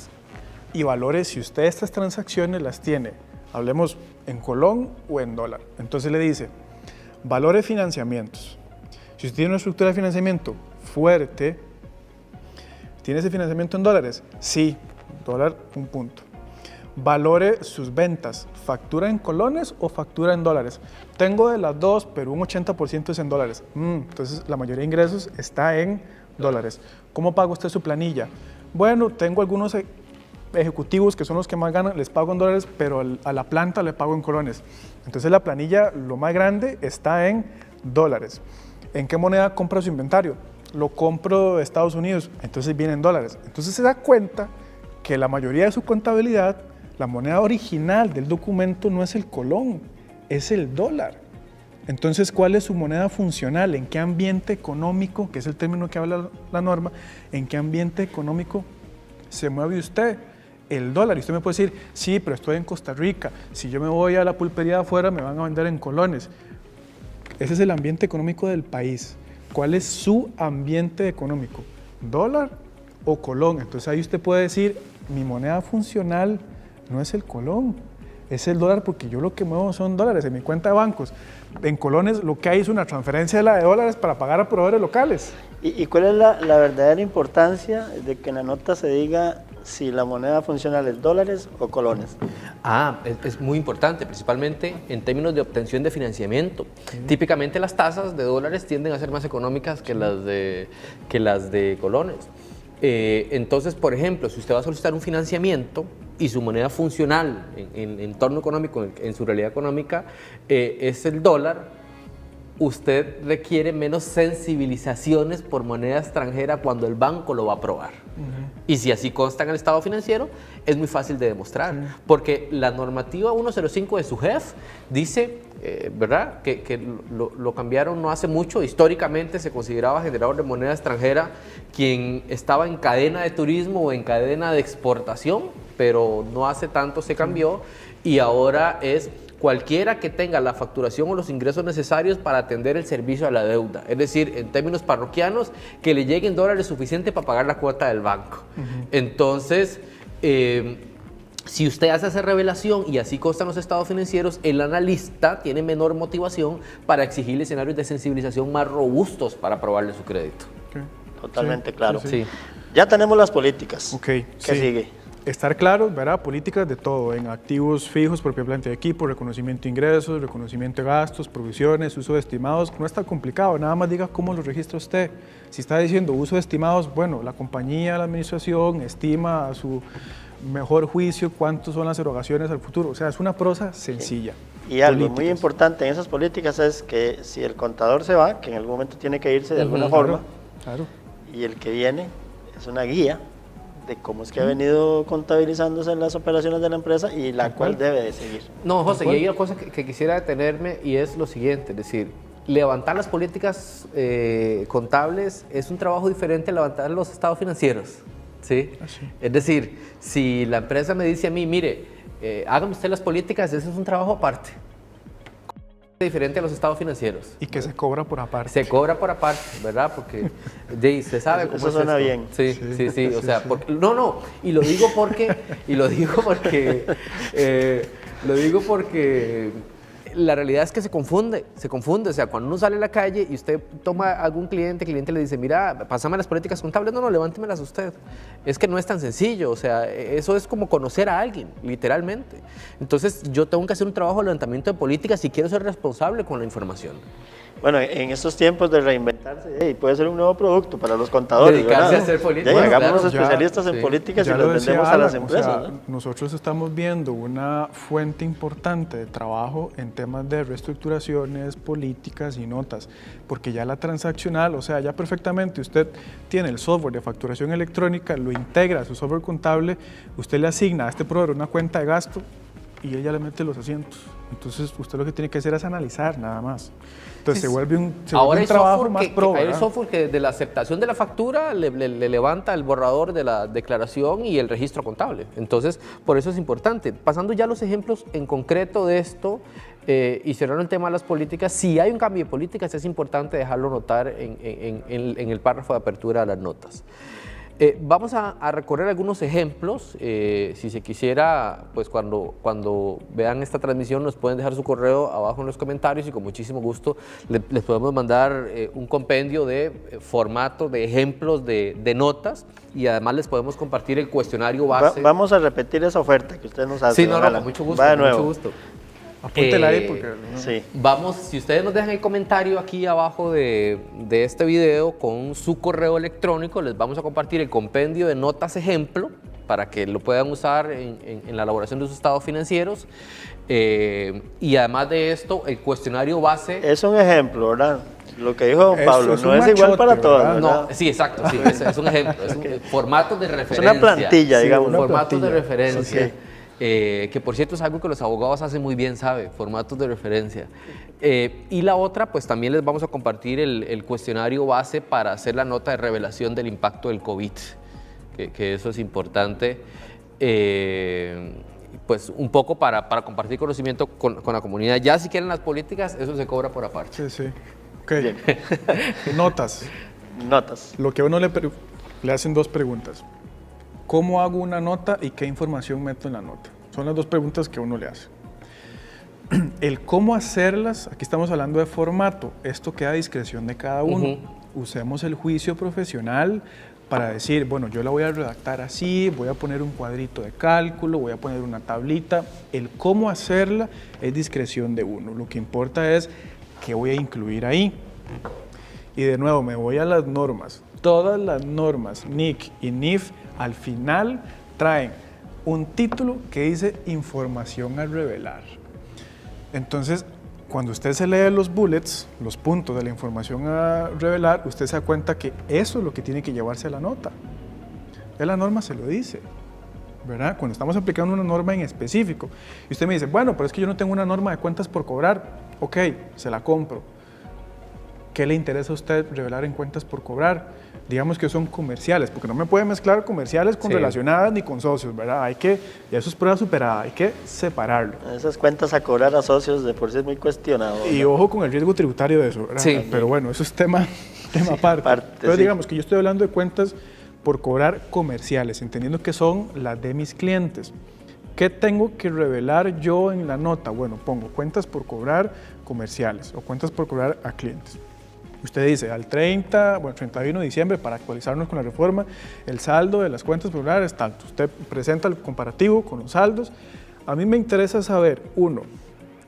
y valore si usted estas transacciones las tiene, hablemos en colón o en dólar. Entonces le dice, valore financiamientos. Si usted tiene una estructura de financiamiento fuerte, ¿tiene ese financiamiento en dólares? Sí, dólar, un punto. Valore sus ventas, ¿factura en colones o factura en dólares? Tengo de las dos, pero un 80% es en dólares. Entonces la mayoría de ingresos está en dólares. ¿Cómo paga usted su planilla? Bueno, tengo algunos ejecutivos, que son los que más ganan, les pago en dólares, pero a la planta le pago en colones. Entonces la planilla, lo más grande, está en dólares. ¿En qué moneda compra su inventario? Lo compro de Estados Unidos, entonces viene en dólares. Entonces se da cuenta que la mayoría de su contabilidad, la moneda original del documento no es el colón, es el dólar. Entonces, ¿cuál es su moneda funcional? ¿En qué ambiente económico, que es el término que habla la norma, en qué ambiente económico se mueve usted? El dólar. Y usted me puede decir, sí, pero estoy en Costa Rica. Si yo me voy a la pulpería de afuera, me van a vender en colones. Ese es el ambiente económico del país. ¿Cuál es su ambiente económico? ¿Dólar o colón? Entonces ahí usted puede decir, mi moneda funcional no es el colón, es el dólar, porque yo lo que muevo son dólares en mi cuenta de bancos. En colones lo que hay es una transferencia de la de dólares para pagar a proveedores locales. ¿Y cuál es la verdadera importancia de que en la nota se diga si la moneda funcional es dólares o colones? Es muy importante, principalmente en términos de obtención de financiamiento. Típicamente las tasas de dólares tienden a ser más económicas que las de colones. Entonces, por ejemplo, si usted va a solicitar un financiamiento y su moneda funcional en entorno económico, en su realidad económica, es el dólar, usted requiere menos sensibilizaciones por moneda extranjera cuando el banco lo va a aprobar. Y si así consta en el estado financiero, es muy fácil de demostrar, porque la normativa 105 de SUGEF dice, ¿verdad?, que lo cambiaron no hace mucho. Históricamente se consideraba generador de moneda extranjera quien estaba en cadena de turismo o en cadena de exportación, pero no hace tanto se cambió y ahora es cualquiera que tenga la facturación o los ingresos necesarios para atender el servicio a la deuda. Es decir, en términos parroquianos, que le lleguen dólares suficientes para pagar la cuota del banco. Entonces, si usted hace esa revelación y así constan los estados financieros, el analista tiene menor motivación para exigirle escenarios de sensibilización más robustos para aprobarle su crédito. Totalmente claro. Sí. Ya tenemos las políticas. ¿Qué sí. sigue? Estar claros, ¿verdad? Políticas de todo, en activos fijos, propia planta de equipo, reconocimiento de ingresos, reconocimiento de gastos, provisiones, uso de estimados. No es tan complicado, nada más diga cómo lo registra usted. Si está diciendo uso de estimados, bueno, la compañía, la administración estima a su mejor juicio cuántos son las erogaciones al futuro. O sea, es una prosa sencilla. Y algo muy importante en esas políticas es que si el contador se va, que en algún momento tiene que irse de alguna forma, claro. Y el que viene es una guía de cómo es que ha venido contabilizándose en las operaciones de la empresa y la cual debe de seguir. No, José, y hay una cosa que quisiera detenerme y es lo siguiente, es decir, levantar las políticas contables es un trabajo diferente a levantar los estados financieros, ¿sí? Es decir, si la empresa me dice a mí, mire, hágame usted las políticas, ese es un trabajo aparte. Diferente a los estados financieros. Y que se cobra por aparte. Se cobra por aparte, ¿verdad? Porque se sabe cómo eso es suena esto. bien. Sí, o sea, porque, y lo digo porque la realidad es que se confunde, o sea, cuando uno sale a la calle y usted toma a algún cliente, el cliente le dice, mira, pásame las políticas contables, no, levántemelas usted. Es que no es tan sencillo, o sea, eso es como conocer a alguien, literalmente. Entonces, yo tengo que hacer un trabajo de levantamiento de políticas si quiero ser responsable con la información. Bueno, en estos tiempos de reinventarse, puede ser un nuevo producto para los contadores. Dedicarse ¿verdad? a hacer política. Hagámonos especialistas en políticas y los vendemos a las empresas. O sea, nosotros estamos viendo una fuente importante de trabajo en temas de reestructuraciones, políticas y notas, porque ya la transaccional, o sea, ya perfectamente usted tiene el software de facturación electrónica, lo integra a su software contable, usted le asigna a este proveedor una cuenta de gasto y ella le mete los asientos. Entonces, usted lo que tiene que hacer es analizar nada más. Entonces, se vuelve un trabajo más pro. Hay software que de la aceptación de la factura le levanta el borrador de la declaración y el registro contable. Entonces, por eso es importante. Pasando ya a los ejemplos en concreto de esto y cerrando el tema de las políticas, si hay un cambio de políticas, es importante dejarlo notar en el párrafo de apertura de las notas. Vamos a recorrer algunos ejemplos. Si se quisiera, pues cuando vean esta transmisión nos pueden dejar su correo abajo en los comentarios y con muchísimo gusto les podemos mandar un compendio de formato, de ejemplos de notas y además les podemos compartir el cuestionario base. Vamos a repetir esa oferta que usted nos hace. Sí, con mucho gusto. Va de nuevo. Mucho gusto. Apúntela ahí porque... Sí. Vamos, si ustedes nos dejan el comentario aquí abajo de este video con su correo electrónico, les vamos a compartir el compendio de notas ejemplo para que lo puedan usar en la elaboración de sus estados financieros. Y además de esto, el cuestionario base... Es un ejemplo, ¿verdad? Lo que dijo don Pablo, es no un es igual machote, para todos, ¿verdad? ¿verdad? No, sí, exacto, sí, es un ejemplo, es un formatos de referencia. Es una plantilla, Sí, digamos. una Formatos de plantilla. referencia, Ok. que por cierto es algo que los abogados hacen muy bien, ¿sabe? Formatos de referencia. Y la otra, pues también les vamos a compartir el cuestionario base para hacer la nota de revelación del impacto del COVID, que eso es importante. Pues un poco para compartir conocimiento con la comunidad. Ya si quieren las políticas, eso se cobra por aparte. Sí, sí. Ok. Notas. Notas. Lo que a uno le hacen dos preguntas. ¿Cómo hago una nota y qué información meto en la nota? Son las dos preguntas que uno le hace. El cómo hacerlas, aquí estamos hablando de formato, esto queda a discreción de cada uno. Usemos el juicio profesional para decir, bueno, yo la voy a redactar así, voy a poner un cuadrito de cálculo, voy a poner una tablita. El cómo hacerla es discreción de uno. Lo que importa es qué voy a incluir ahí. Y de nuevo, me voy a las normas. Todas las normas, NIC y NIF, al final traen un título que dice información a revelar. Entonces, cuando usted se lee los bullets, los puntos de la información a revelar, usted se da cuenta que eso es lo que tiene que llevarse a la nota. La norma se lo dice, ¿verdad? Cuando estamos aplicando una norma en específico. Y usted me dice, bueno, pero es que yo no tengo una norma de cuentas por cobrar. Ok, se la compro. ¿Qué le interesa a usted revelar en cuentas por cobrar? Digamos que son comerciales, porque no me puede mezclar comerciales con relacionadas ni con socios, ¿verdad? Hay que, y eso es prueba superada, hay que separarlo. Esas cuentas a cobrar a socios de por sí es muy cuestionado. Y ojo con el riesgo tributario de eso, ¿verdad? Sí. Pero bueno, eso es tema aparte. Pero sí. digamos que yo estoy hablando de cuentas por cobrar comerciales, entendiendo que son las de mis clientes. ¿Qué tengo que revelar yo en la nota? Bueno, pongo cuentas por cobrar comerciales o cuentas por cobrar a clientes. Usted dice, al 31 de diciembre, para actualizarnos con la reforma, el saldo de las cuentas por cobrar es tanto. Usted presenta el comparativo con los saldos. A mí me interesa saber, uno,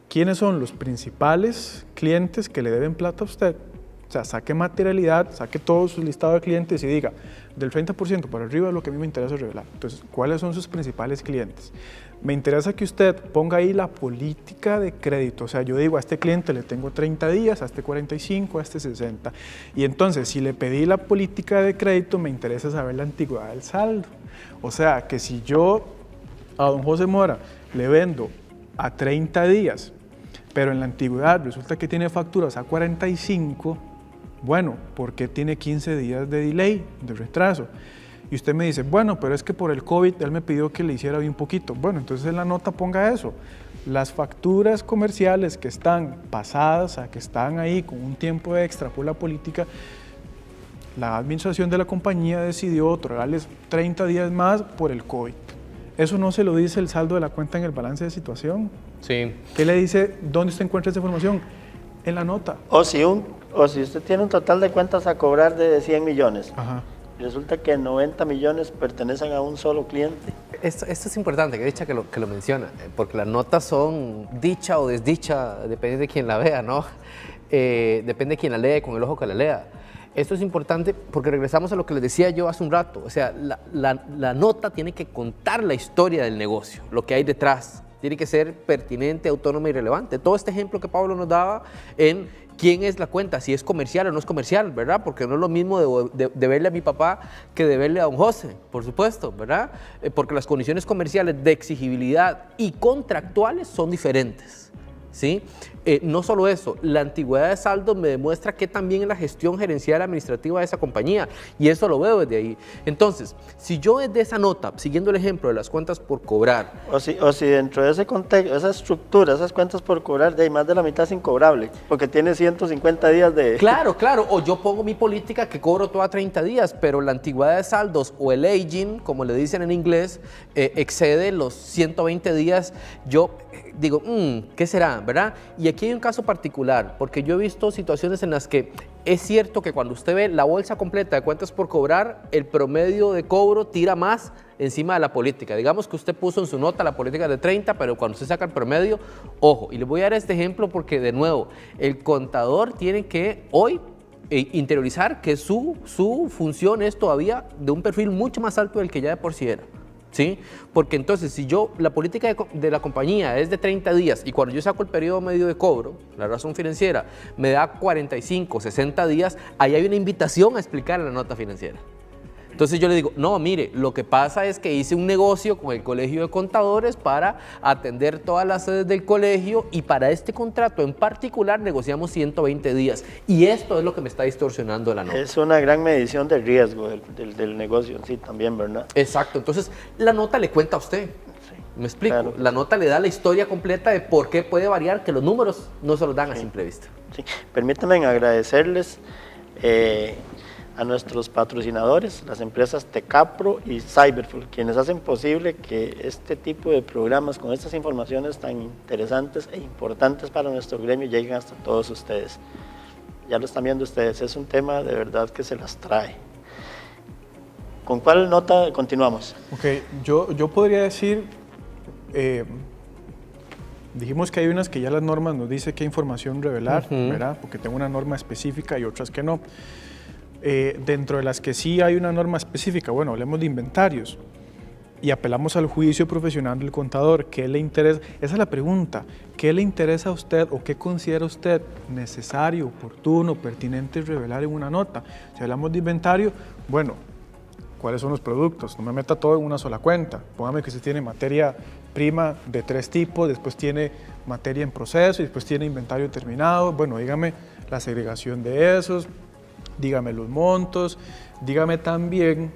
quiénes son los principales clientes que le deben plata a usted. O sea, saque materialidad, saque todo su listado de clientes y diga, del 30% para arriba es lo que a mí me interesa revelar. Entonces, ¿cuáles son sus principales clientes? Me interesa que usted ponga ahí la política de crédito. O sea, yo digo, a este cliente le tengo 30 días, a este 45, a este 60. Y entonces, si le pedí la política de crédito, me interesa saber la antigüedad del saldo. O sea, que si yo a don José Mora le vendo a 30 días, pero en la antigüedad resulta que tiene facturas a 45, bueno, ¿por qué tiene 15 días de delay, de retraso? Y usted me dice, bueno, pero es que por el COVID él me pidió que le hiciera bien poquito. Bueno, entonces en la nota ponga eso. Las facturas comerciales que están pasadas, o sea, que están ahí con un tiempo extra por la política, la administración de la compañía decidió otorgarles 30 días más por el COVID. ¿Eso no se lo dice el saldo de la cuenta en el balance de situación? Sí. ¿Qué le dice? ¿Dónde usted encuentra esa información? En la nota. O si usted tiene un total de cuentas a cobrar de 100 millones. Ajá. Y resulta que 90 millones pertenecen a un solo cliente. Esto es importante, que dicha que lo menciona, porque las notas son dicha o desdicha, depende de quién la vea, ¿no? Depende de quién la lea, con el ojo que la lea. Esto es importante porque regresamos a lo que les decía yo hace un rato. O sea, la nota tiene que contar la historia del negocio, lo que hay detrás. Tiene que ser pertinente, autónoma y relevante. Todo este ejemplo que Pablo nos daba en quién es la cuenta, si es comercial o no es comercial, ¿verdad? Porque no es lo mismo deberle a mi papá que deberle a don José, por supuesto, ¿verdad? Porque las condiciones comerciales de exigibilidad y contractuales son diferentes, ¿sí? No solo eso, la antigüedad de saldo me demuestra que también es la gestión gerencial administrativa de esa compañía, y eso lo veo desde ahí. Entonces, si yo desde esa nota, siguiendo el ejemplo de las cuentas por cobrar... O si dentro de ese contexto, esa estructura, esas cuentas por cobrar, de ahí más de la mitad es incobrable, porque tiene 150 días de... Claro, o yo pongo mi política que cobro toda 30 días, pero la antigüedad de saldos o el aging, como le dicen en inglés, excede los 120 días, yo digo, ¿qué será? ¿Verdad? Y aquí hay un caso particular, porque yo he visto situaciones en las que es cierto que cuando usted ve la bolsa completa de cuentas por cobrar, el promedio de cobro tira más encima de la política. Digamos que usted puso en su nota la política de 30, pero cuando usted saca el promedio, ojo, y le voy a dar este ejemplo porque, de nuevo, el contador tiene que hoy interiorizar que su función es todavía de un perfil mucho más alto del que ya de por sí era. ¿sí? Porque entonces, si la política de la compañía es de 30 días y cuando yo saco el periodo medio de cobro, la razón financiera me da 45, 60 días, ahí hay una invitación a explicar la nota financiera. Entonces yo le digo, no, mire, lo que pasa es que hice un negocio con el Colegio de Contadores para atender todas las sedes del colegio y para este contrato en particular negociamos 120 días. Y esto es lo que me está distorsionando la nota. Es una gran medición de riesgo del negocio en sí también, ¿verdad? Exacto, entonces la nota le cuenta a usted. ¿Me explico? Claro. La nota le da la historia completa de por qué puede variar, que los números no se los dan a simple vista. Sí. Permítanme agradecerles a nuestros patrocinadores, las empresas Tecapro y Cyberfull, quienes hacen posible que este tipo de programas con estas informaciones tan interesantes e importantes para nuestro gremio lleguen hasta todos ustedes. Ya lo están viendo ustedes, es un tema de verdad que se las trae. ¿Con cuál nota continuamos? Ok, yo podría decir, dijimos que hay unas que ya las normas nos dicen qué información revelar, ¿verdad? Porque tengo una norma específica y otras que no. Dentro de las que sí hay una norma específica, bueno, hablemos de inventarios y apelamos al juicio profesional del contador. ¿Qué le interesa? Esa es la pregunta. ¿Qué le interesa a usted o qué considera usted necesario, oportuno, pertinente revelar en una nota? Si hablamos de inventario, bueno, ¿cuáles son los productos? No me meta todo en una sola cuenta. Póngame que usted tiene materia prima de 3 tipos, después tiene materia en proceso y después tiene inventario terminado. Bueno, dígame la segregación de esos, dígame los montos, dígame también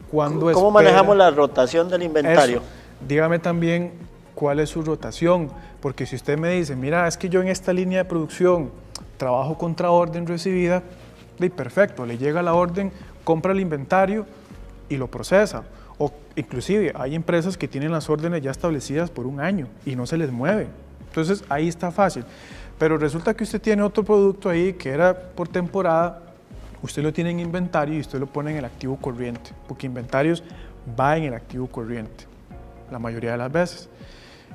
cuándo ¿Cómo manejamos la rotación del inventario? Eso. Dígame también cuál es su rotación, porque si usted me dice, mira, es que yo en esta línea de producción trabajo contra orden recibida, perfecto, le llega la orden, compra el inventario y lo procesa. O inclusive hay empresas que tienen las órdenes ya establecidas por 1 año y no se les mueve. Entonces ahí está fácil. Pero resulta que usted tiene otro producto ahí que era por temporada, usted lo tiene en inventario y usted lo pone en el activo corriente, porque inventarios va en el activo corriente, la mayoría de las veces.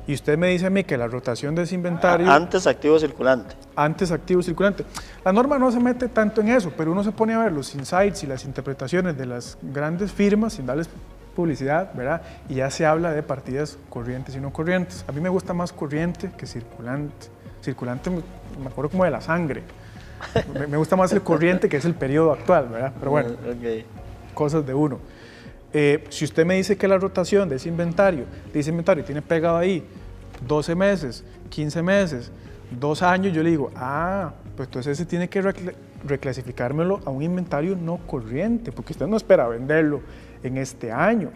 Y usted me dice a mí que la rotación de ese inventario... Antes activo circulante. Antes activo circulante. La norma no se mete tanto en eso, pero uno se pone a ver los insights y las interpretaciones de las grandes firmas sin darles publicidad, ¿verdad? Y ya se habla de partidas corrientes y no corrientes. A mí me gusta más corriente que circulante. Circulante me acuerdo como de la sangre. Me gusta más el corriente, que es el periodo actual, ¿verdad? Pero bueno, cosas de uno. Si usted me dice que la rotación de ese inventario tiene pegado ahí 12 meses, 15 meses, 2 años, yo le digo, pues entonces ese tiene que reclasificármelo a un inventario no corriente, porque usted no espera venderlo en este año.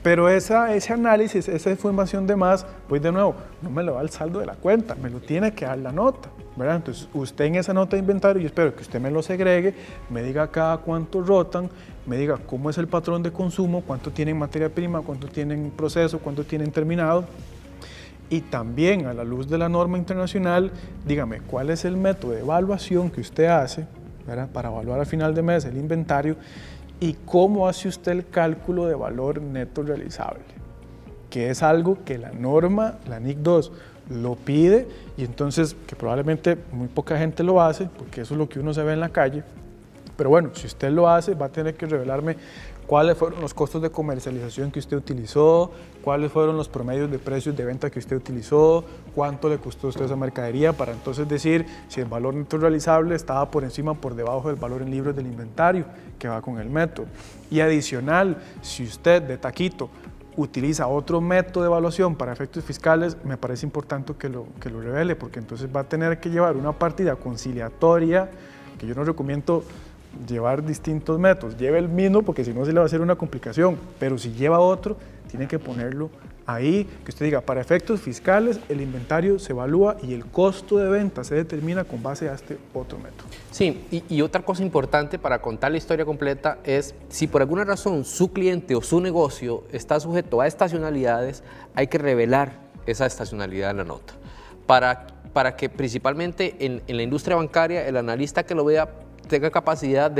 Pero ese análisis, esa información de más, pues de nuevo, no me lo da el saldo de la cuenta, me lo tiene que dar la nota, ¿verdad? Entonces, usted en esa nota de inventario, yo espero que usted me lo segregue, me diga cada cuánto rotan, me diga cómo es el patrón de consumo, cuánto tienen materia prima, cuánto tienen proceso, cuánto tienen terminado. Y también, a la luz de la norma internacional, dígame cuál es el método de evaluación que usted hace, ¿verdad? Para evaluar al final de mes el inventario. ¿Y cómo hace usted el cálculo de valor neto realizable? Que es algo que la norma, la NIC 2, lo pide y entonces que probablemente muy poca gente lo hace, porque eso es lo que uno se ve en la calle. Pero bueno, si usted lo hace, va a tener que revelarme cuáles fueron los costos de comercialización que usted utilizó, cuáles fueron los promedios de precios de venta que usted utilizó, cuánto le costó a usted esa mercadería, para entonces decir si el valor neto realizable estaba por encima o por debajo del valor en libros del inventario que va con el método. Y adicional, si usted de taquito utiliza otro método de evaluación para efectos fiscales, me parece importante que lo revele, porque entonces va a tener que llevar una partida conciliatoria, que yo no recomiendo llevar distintos métodos. Lleve el mismo, porque si no se le va a hacer una complicación, pero si lleva otro, tiene que ponerlo ahí, que usted diga, para efectos fiscales el inventario se evalúa y el costo de venta se determina con base a este otro método. Sí, y otra cosa importante para contar la historia completa es, si por alguna razón su cliente o su negocio está sujeto a estacionalidades, hay que revelar esa estacionalidad en la nota, para que principalmente en la industria bancaria el analista que lo vea tenga capacidad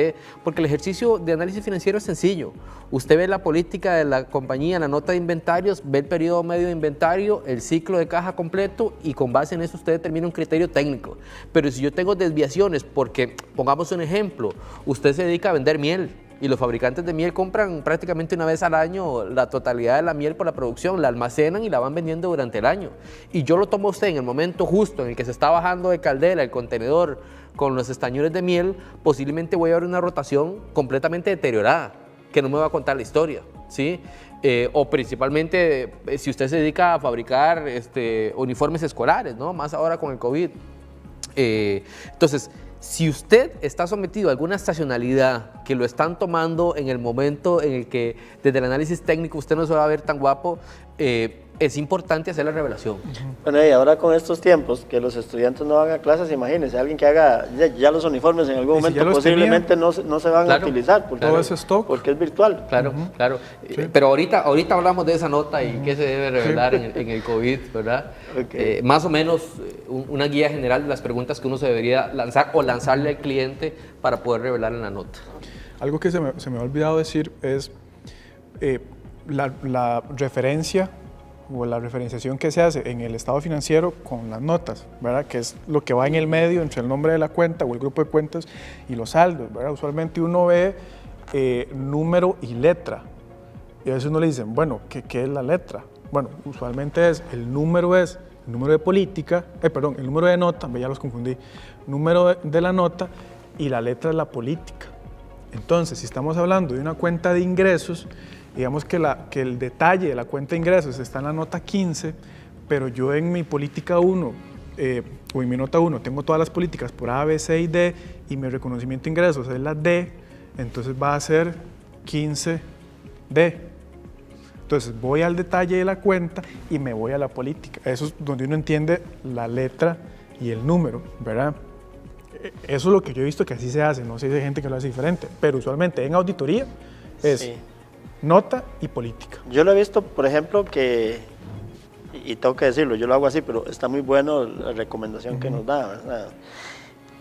porque el ejercicio de análisis financiero es sencillo. Usted ve la política de la compañía, la nota de inventarios, ve el periodo medio de inventario, el ciclo de caja completo y con base en eso usted determina un criterio técnico. Pero si yo tengo desviaciones porque, pongamos un ejemplo, usted se dedica a vender miel y los fabricantes de miel compran prácticamente una vez al año la totalidad de la miel por la producción, la almacenan y la van vendiendo durante el año. Y yo lo tomo a usted en el momento justo en el que se está bajando de caldera el contenedor con los estañones de miel, posiblemente voy a ver una rotación completamente deteriorada, que no me va a contar la historia, ¿sí? O principalmente si usted se dedica a fabricar uniformes escolares, ¿no? Más ahora con el COVID. Entonces, si usted está sometido a alguna estacionalidad que lo están tomando en el momento en el que desde el análisis técnico usted no se va a ver tan guapo, es importante hacer la revelación. Bueno, y ahora con estos tiempos que los estudiantes no van a clases, imagínense, alguien que haga ya los uniformes en algún momento posiblemente no se van a utilizar porque, todo ese stock, porque es virtual. Claro, claro. Sí. Pero ahorita hablamos de esa nota y qué se debe revelar en el COVID, ¿verdad? Okay. Más o menos una guía general de las preguntas que uno se debería lanzar o lanzarle al cliente para poder revelar en la nota. Algo que se me ha olvidado decir es la referencia o la referenciación que se hace en el estado financiero con las notas, ¿verdad? Que es lo que va en el medio entre el nombre de la cuenta o el grupo de cuentas y los saldos, ¿verdad? Usualmente uno ve número y letra y a veces uno le dicen, bueno, ¿qué es la letra? Bueno, usualmente el número de política, el número de nota, ya los confundí, número de la nota y la letra es la política. Entonces, si estamos hablando de una cuenta de ingresos, digamos que el detalle de la cuenta de ingresos está en la nota 15, pero yo en mi política 1 o en mi nota 1 tengo todas las políticas por A, B, C y D y mi reconocimiento de ingresos es la D, entonces va a ser 15D. Entonces voy al detalle de la cuenta y me voy a la política. Eso es donde uno entiende la letra y el número, ¿verdad? Eso es lo que yo he visto que así se hace, no sé si hay gente que lo hace diferente, pero usualmente en auditoría es... Sí. Nota y política. Yo lo he visto, por ejemplo, y tengo que decirlo, yo lo hago así, pero está muy bueno la recomendación que nos da, ¿verdad?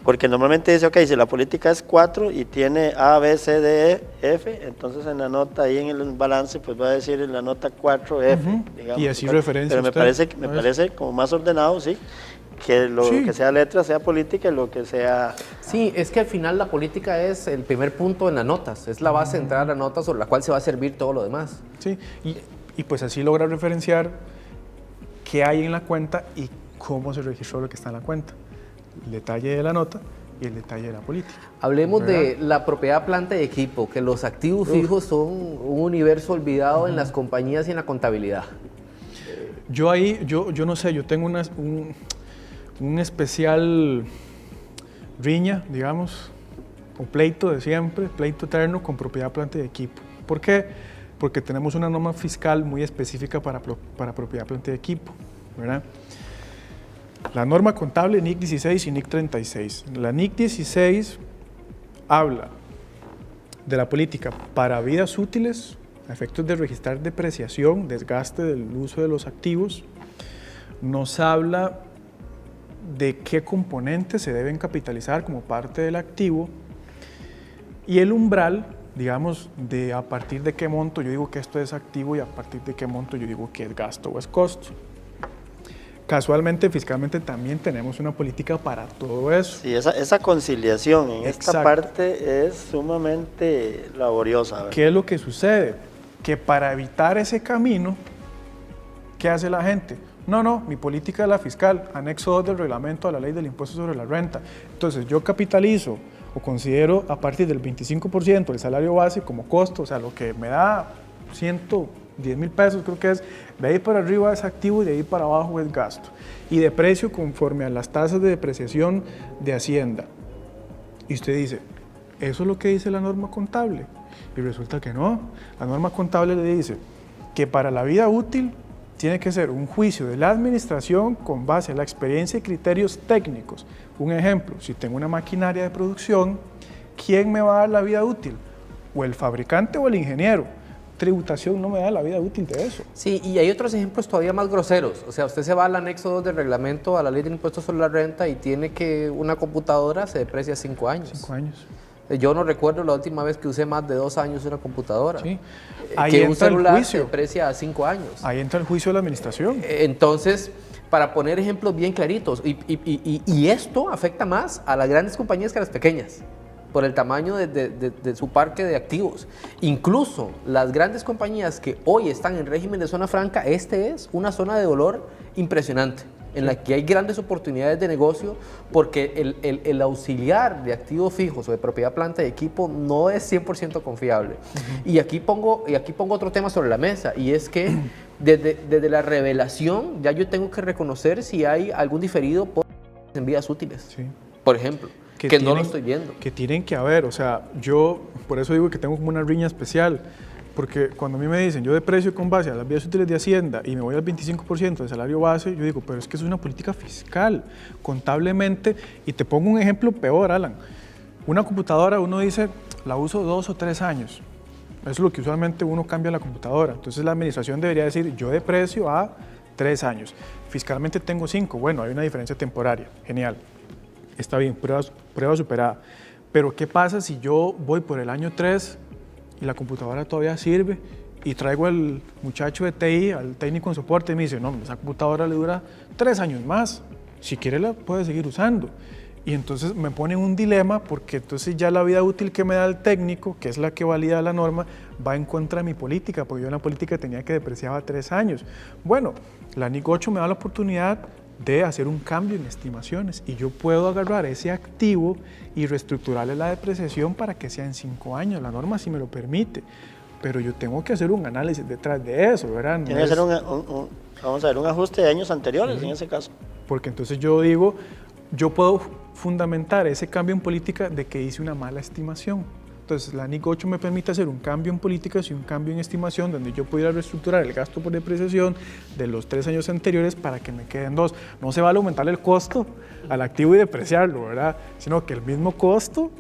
Porque normalmente dice, ok, si la política es 4 y tiene A, B, C, D, E, F, entonces en la nota, ahí en el balance, pues va a decir en la nota 4F, digamos. Y así referencia. Pero me parece como más ordenado, sí. Que que sea letra, sea política y lo que sea... Sí, es que al final la política es el primer punto en las notas, es la base central de las notas sobre la cual se va a servir todo lo demás. Sí, y pues así logra referenciar qué hay en la cuenta y cómo se registró lo que está en la cuenta. El detalle de la nota y el detalle de la política. Hablemos de la propiedad, planta y equipo, que los activos fijos son un universo olvidado en las compañías y en la contabilidad. Yo no sé, yo tengo un especial riña, digamos, o pleito de siempre, pleito eterno con propiedad, planta y equipo. ¿Por qué? Porque tenemos una norma fiscal muy específica para propiedad, planta y equipo, ¿verdad? La norma contable NIC 16 y NIC 36. La NIC 16 habla de la política para vidas útiles, a efectos de registrar depreciación, desgaste del uso de los activos. Nos habla de qué componentes se deben capitalizar como parte del activo y el umbral, digamos, de a partir de qué monto yo digo que esto es activo y a partir de qué monto yo digo que es gasto o es costo. Casualmente, fiscalmente también tenemos una política para todo eso. Sí, esa conciliación en esta parte es sumamente laboriosa, ¿verdad? ¿Qué es lo que sucede? Que para evitar ese camino, ¿qué hace la gente? No, mi política es la fiscal, anexo 2 del reglamento a la ley del impuesto sobre la renta. Entonces yo capitalizo o considero a partir del 25% del salario base como costo, o sea, lo que me da 110,000 pesos, creo que es, de ahí para arriba es activo y de ahí para abajo es gasto. Y de precio conforme a las tasas de depreciación de Hacienda. Y usted dice, ¿eso es lo que dice la norma contable? Y resulta que no. La norma contable le dice que para la vida útil tiene que ser un juicio de la administración con base a la experiencia y criterios técnicos. Un ejemplo, si tengo una maquinaria de producción, ¿quién me va a dar la vida útil? ¿O el fabricante o el ingeniero? Tributación no me da la vida útil de eso. Sí, y hay otros ejemplos todavía más groseros. O sea, usted se va al anexo 2 del reglamento a la ley del impuesto sobre la renta y tiene que una computadora se deprecia 5 años. 5 años. Yo no recuerdo la última vez que usé más de 2 años una computadora. Sí. Ahí que entra un celular el juicio. se deprecia a 5 años. Ahí entra el juicio de la administración. Entonces, para poner ejemplos bien claritos, y esto afecta más a las grandes compañías que a las pequeñas. por el tamaño de su parque de activos. Incluso las grandes compañías que hoy están en régimen de zona franca, este es una zona de dolor impresionante, en la que hay grandes oportunidades de negocio, porque el auxiliar de activos fijos o de propiedad, planta y equipo no es 100% confiable. Y aquí pongo otro tema sobre la mesa, y es que desde la revelación ya yo tengo que reconocer si hay algún diferido en vidas útiles, por ejemplo, que no lo estoy viendo. Que tienen que haber, o sea, yo por eso digo que tengo como una riña especial, porque cuando a mí me dicen, yo deprecio con base a las vidas útiles de Hacienda y me voy al 25% de salario base, yo digo, pero es que es una política fiscal, contablemente, y te pongo un ejemplo peor, Alan. Una computadora, uno dice, la uso 2 o 3 años. Eso es lo que usualmente uno cambia la computadora. Entonces la administración debería decir, yo deprecio a 3 años. Fiscalmente tengo 5, bueno, hay una diferencia temporaria, genial. Está bien, prueba superada. Pero ¿qué pasa si yo voy por el año 3 y la computadora todavía sirve y traigo al muchacho de TI, al técnico en soporte, y me dice, no, esa computadora le dura 3 años más, si quiere la puede seguir usando? Y entonces me pone un dilema, porque entonces ya la vida útil que me da el técnico, que es la que valida la norma, va en contra de mi política, porque yo en la política tenía que depreciaba 3 años. Bueno, la NIC 8 me da la oportunidad de hacer un cambio en estimaciones, y yo puedo agarrar ese activo y reestructurarle la depreciación para que sea en 5 años, la norma sí me lo permite, pero yo tengo que hacer un análisis detrás de eso, ¿verdad? Tiene que hacer vamos a ver, un ajuste de años anteriores en ese caso. Porque entonces yo digo, yo puedo fundamentar ese cambio en política de que hice una mala estimación. Entonces la NIC 8 me permite hacer un cambio en políticas y un cambio en estimación, donde yo pudiera reestructurar el gasto por depreciación de los 3 años anteriores para que me queden 2. No se vale aumentar el costo al activo y depreciarlo, ¿verdad? Sino que el mismo costo,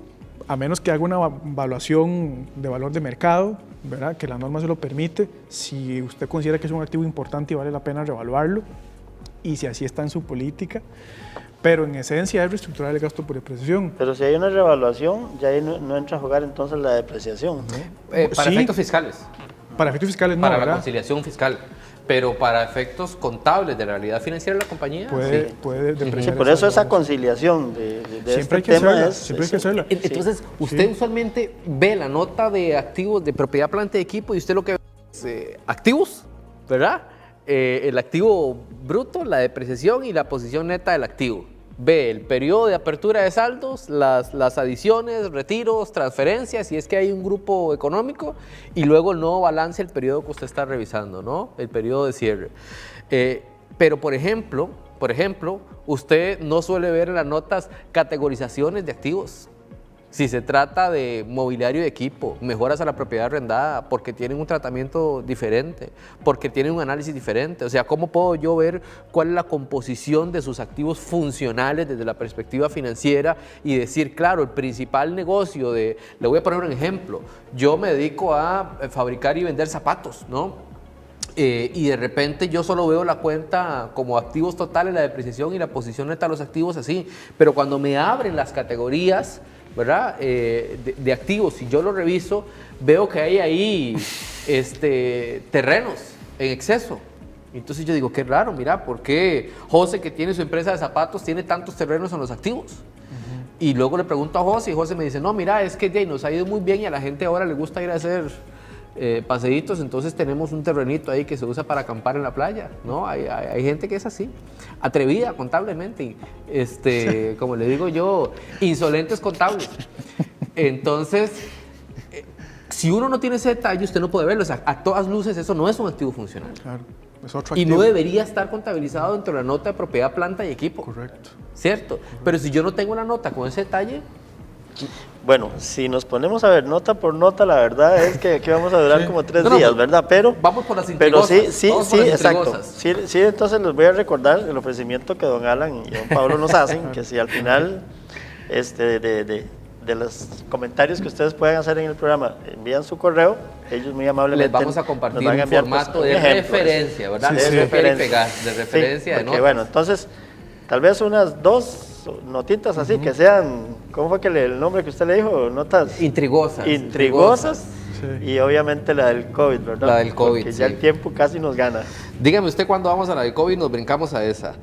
a menos que haga una evaluación de valor de mercado, ¿verdad?, que la norma se lo permite, si usted considera que es un activo importante y vale la pena revaluarlo, y si así está en su política, pero en esencia es reestructurar el gasto por depreciación. Pero si hay una revaluación, ya ahí no entra a jugar entonces la depreciación, ¿no? Para efectos fiscales. Para efectos fiscales no, para ¿verdad? La conciliación fiscal. Pero para efectos contables de la realidad financiera de la compañía, puede depreciar. Sí, por eso esa conciliación de siempre este tema siempre hay que hacerla. Entonces, usted usualmente ve la nota de activos de propiedad, planta y equipo, y usted lo que ve es activos, ¿verdad? El activo bruto, la depreciación y la posición neta del activo. Ve el periodo de apertura de saldos, las adiciones, retiros, transferencias, si es que hay un grupo económico, y luego el nuevo balance, el periodo que usted está revisando, ¿no? El periodo de cierre. Pero, por ejemplo, usted no suele ver en las notas categorizaciones de activos. Si se trata de mobiliario de equipo, mejoras a la propiedad arrendada, porque tienen un tratamiento diferente, porque tienen un análisis diferente. O sea, ¿cómo puedo yo ver cuál es la composición de sus activos funcionales desde la perspectiva financiera y decir, claro, el principal negocio le voy a poner un ejemplo, yo me dedico a fabricar y vender zapatos, ¿no? Y de repente yo solo veo la cuenta como activos totales, la depreciación y la posición neta de los activos así, pero cuando me abren las categorías, ¿verdad?, de activos, si yo lo reviso, veo que hay ahí terrenos en exceso. Entonces yo digo, qué raro, mira, ¿por qué José, que tiene su empresa de zapatos, tiene tantos terrenos en los activos? Y luego le pregunto a José, y José me dice, no, mira, es que nos ha ido muy bien y a la gente ahora le gusta ir a hacer paseitos, entonces tenemos un terrenito ahí que se usa para acampar en la playa, ¿no? Hay gente que es así, atrevida contablemente, como le digo yo, insolentes contables. Entonces, si uno no tiene ese detalle, usted no puede verlo. O sea, a todas luces eso no es un activo funcional. Claro, es otro activo. Y no debería estar contabilizado dentro de la nota de propiedad, planta y equipo. Correcto. ¿Cierto? Correcto. Pero si yo no tengo una nota con ese detalle... Bueno, si nos ponemos a ver nota por nota, la verdad es que aquí vamos a durar como 3 días, ¿verdad? Pero vamos por las intrigosas. Pero sí, exacto. Sí, entonces les voy a recordar el ofrecimiento que don Alan y don Pablo nos hacen, que si al final de los comentarios que ustedes puedan hacer en el programa envían su correo, ellos muy amablemente les vamos a compartir un formato de referencia, ¿verdad? Sí, de referencia de notas. Bueno, entonces, tal vez unas 2 notitas así, que sean, ¿cómo fue que el nombre que usted le dijo? Notas intrigosas. Sí. Y obviamente la del COVID, ¿verdad? La del COVID, porque ya el tiempo casi nos gana. Dígame usted cuándo vamos a la del COVID, nos brincamos a esa.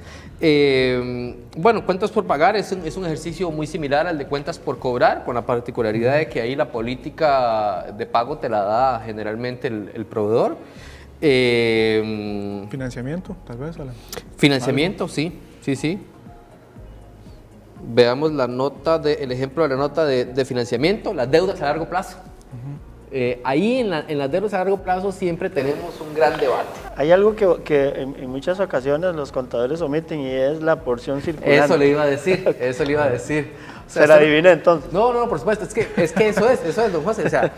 Bueno, cuentas por pagar es un ejercicio muy similar al de cuentas por cobrar, con la particularidad de que ahí la política de pago te la da generalmente el proveedor. Financiamiento, tal vez, Alan. Financiamiento, sí. Veamos el ejemplo de la nota de financiamiento, las deudas a largo plazo. Ahí en las deudas a largo plazo siempre tenemos un gran debate. Hay algo que en muchas ocasiones los contadores omiten y es la porción circulante. Eso le iba a decir. O sea, ¿Se la adiviné entonces? No, por supuesto, es que eso es, don José. O sea,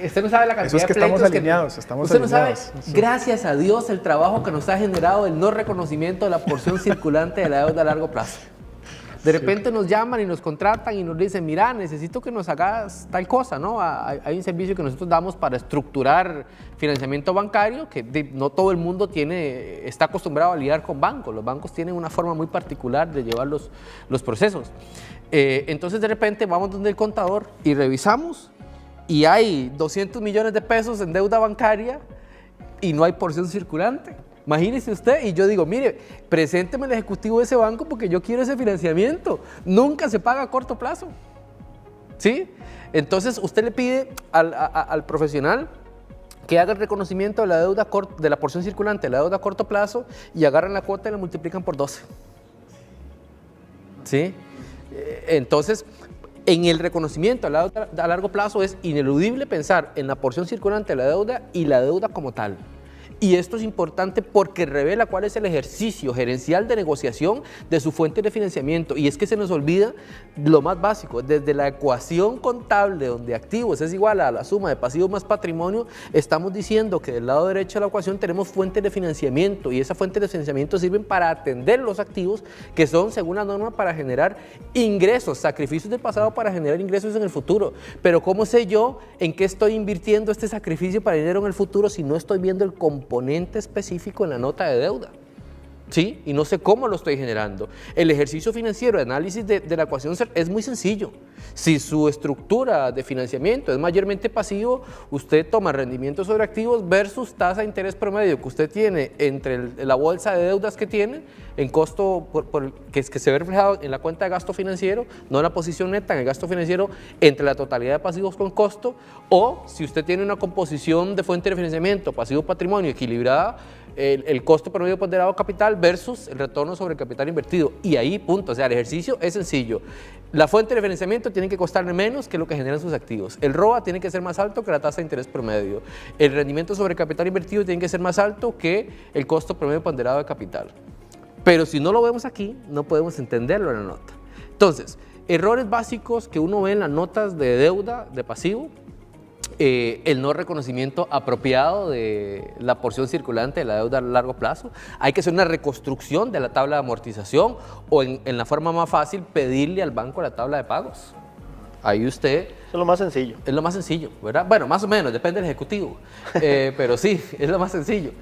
usted no sabe la cantidad de pleitos usted no sabe, gracias a Dios, el trabajo que nos ha generado el no reconocimiento de la porción circulante de la deuda a largo plazo. De repente nos llaman y nos contratan y nos dicen, mira, necesito que nos hagas tal cosa, ¿no? Hay un servicio que nosotros damos para estructurar financiamiento bancario, que no todo el mundo está acostumbrado a lidiar con bancos. Los bancos tienen una forma muy particular de llevar los procesos. Entonces, de repente, vamos donde el contador y revisamos y hay 200 millones de pesos en deuda bancaria y no hay porción circulante. Imagínese usted, y yo digo, mire, presénteme el ejecutivo de ese banco porque yo quiero ese financiamiento. Nunca se paga a corto plazo. ¿Sí? Entonces, usted le pide al profesional que haga el reconocimiento de la deuda de la porción circulante de la deuda a corto plazo y agarran la cuota y la multiplican por 12. ¿Sí? Entonces, en el reconocimiento de la deuda a largo plazo es ineludible pensar en la porción circulante de la deuda y la deuda como tal. Y esto es importante porque revela cuál es el ejercicio gerencial de negociación de su fuente de financiamiento. Y es que se nos olvida lo más básico, desde la ecuación contable donde activos es igual a la suma de pasivos más patrimonio, estamos diciendo que del lado derecho de la ecuación tenemos fuentes de financiamiento y esas fuentes de financiamiento sirven para atender los activos que son, según la norma, para generar ingresos, sacrificios del pasado para generar ingresos en el futuro. Pero ¿cómo sé yo en qué estoy invirtiendo este sacrificio para dinero en el futuro si no estoy viendo el componente específico en la nota de deuda? ¿Sí? Y no sé cómo lo estoy generando. El ejercicio financiero de análisis de la ecuación es muy sencillo. Si su estructura de financiamiento es mayormente pasivo, usted toma rendimiento sobre activos versus tasa de interés promedio que usted tiene entre la bolsa de deudas que tiene, en costo que se ve reflejado en la cuenta de gasto financiero, no en la posición neta, en el gasto financiero, entre la totalidad de pasivos con costo, o si usted tiene una composición de fuente de financiamiento, pasivo-patrimonio equilibrada, el costo promedio ponderado capital versus el retorno sobre el capital invertido. Y ahí, punto. O sea, el ejercicio es sencillo. La fuente de financiamiento tiene que costarle menos que lo que generan sus activos. El ROA tiene que ser más alto que la tasa de interés promedio. El rendimiento sobre el capital invertido tiene que ser más alto que el costo promedio ponderado de capital. Pero si no lo vemos aquí, no podemos entenderlo en la nota. Entonces, errores básicos que uno ve en las notas de deuda, de pasivo, el no reconocimiento apropiado de la porción circulante de la deuda a largo plazo. Hay que hacer una reconstrucción de la tabla de amortización o en la forma más fácil pedirle al banco la tabla de pagos. Ahí usted... Eso es lo más sencillo. Es lo más sencillo, ¿verdad? Bueno, más o menos, depende del ejecutivo, pero sí, es lo más sencillo.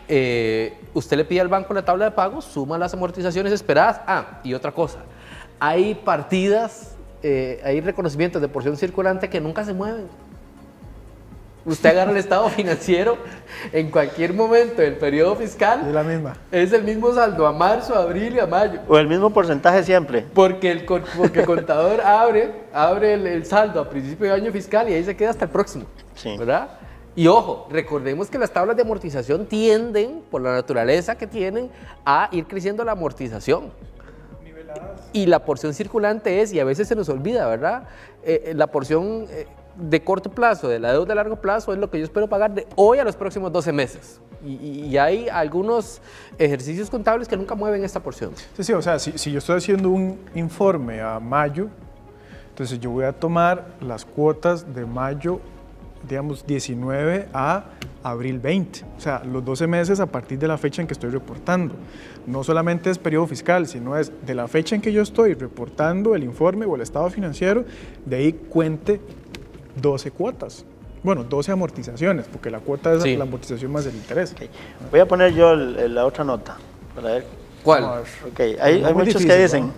Usted le pide al banco la tabla de pagos, suma las amortizaciones esperadas. Y otra cosa, hay partidas, hay reconocimientos de porción circulante que nunca se mueven. Usted agarra el estado financiero en cualquier momento del periodo fiscal. Es la misma. Es el mismo saldo a marzo, a abril y a mayo. O el mismo porcentaje siempre. Porque el contador abre el saldo a principio de año fiscal y ahí se queda hasta el próximo. Sí. ¿Verdad? Y ojo, recordemos que las tablas de amortización tienden, por la naturaleza que tienen, a ir creciendo la amortización. Y la porción circulante y a veces se nos olvida, ¿verdad? La porción... de corto plazo, de la deuda a largo plazo, es lo que yo espero pagar de hoy a los próximos 12 meses. Y hay algunos ejercicios contables que nunca mueven esta porción. Sí, o sea, si yo estoy haciendo un informe a mayo, entonces yo voy a tomar las cuotas de mayo, digamos, 19 a abril 20. O sea, los 12 meses a partir de la fecha en que estoy reportando. No solamente es periodo fiscal, sino es de la fecha en que yo estoy reportando el informe o el estado financiero, de ahí cuente 12 cuotas. Bueno, 12 amortizaciones, porque la cuota es la amortización más el interés. Okay. Voy a poner yo la otra nota para ver. ¿Cuál? Okay. Hay muchos que dicen,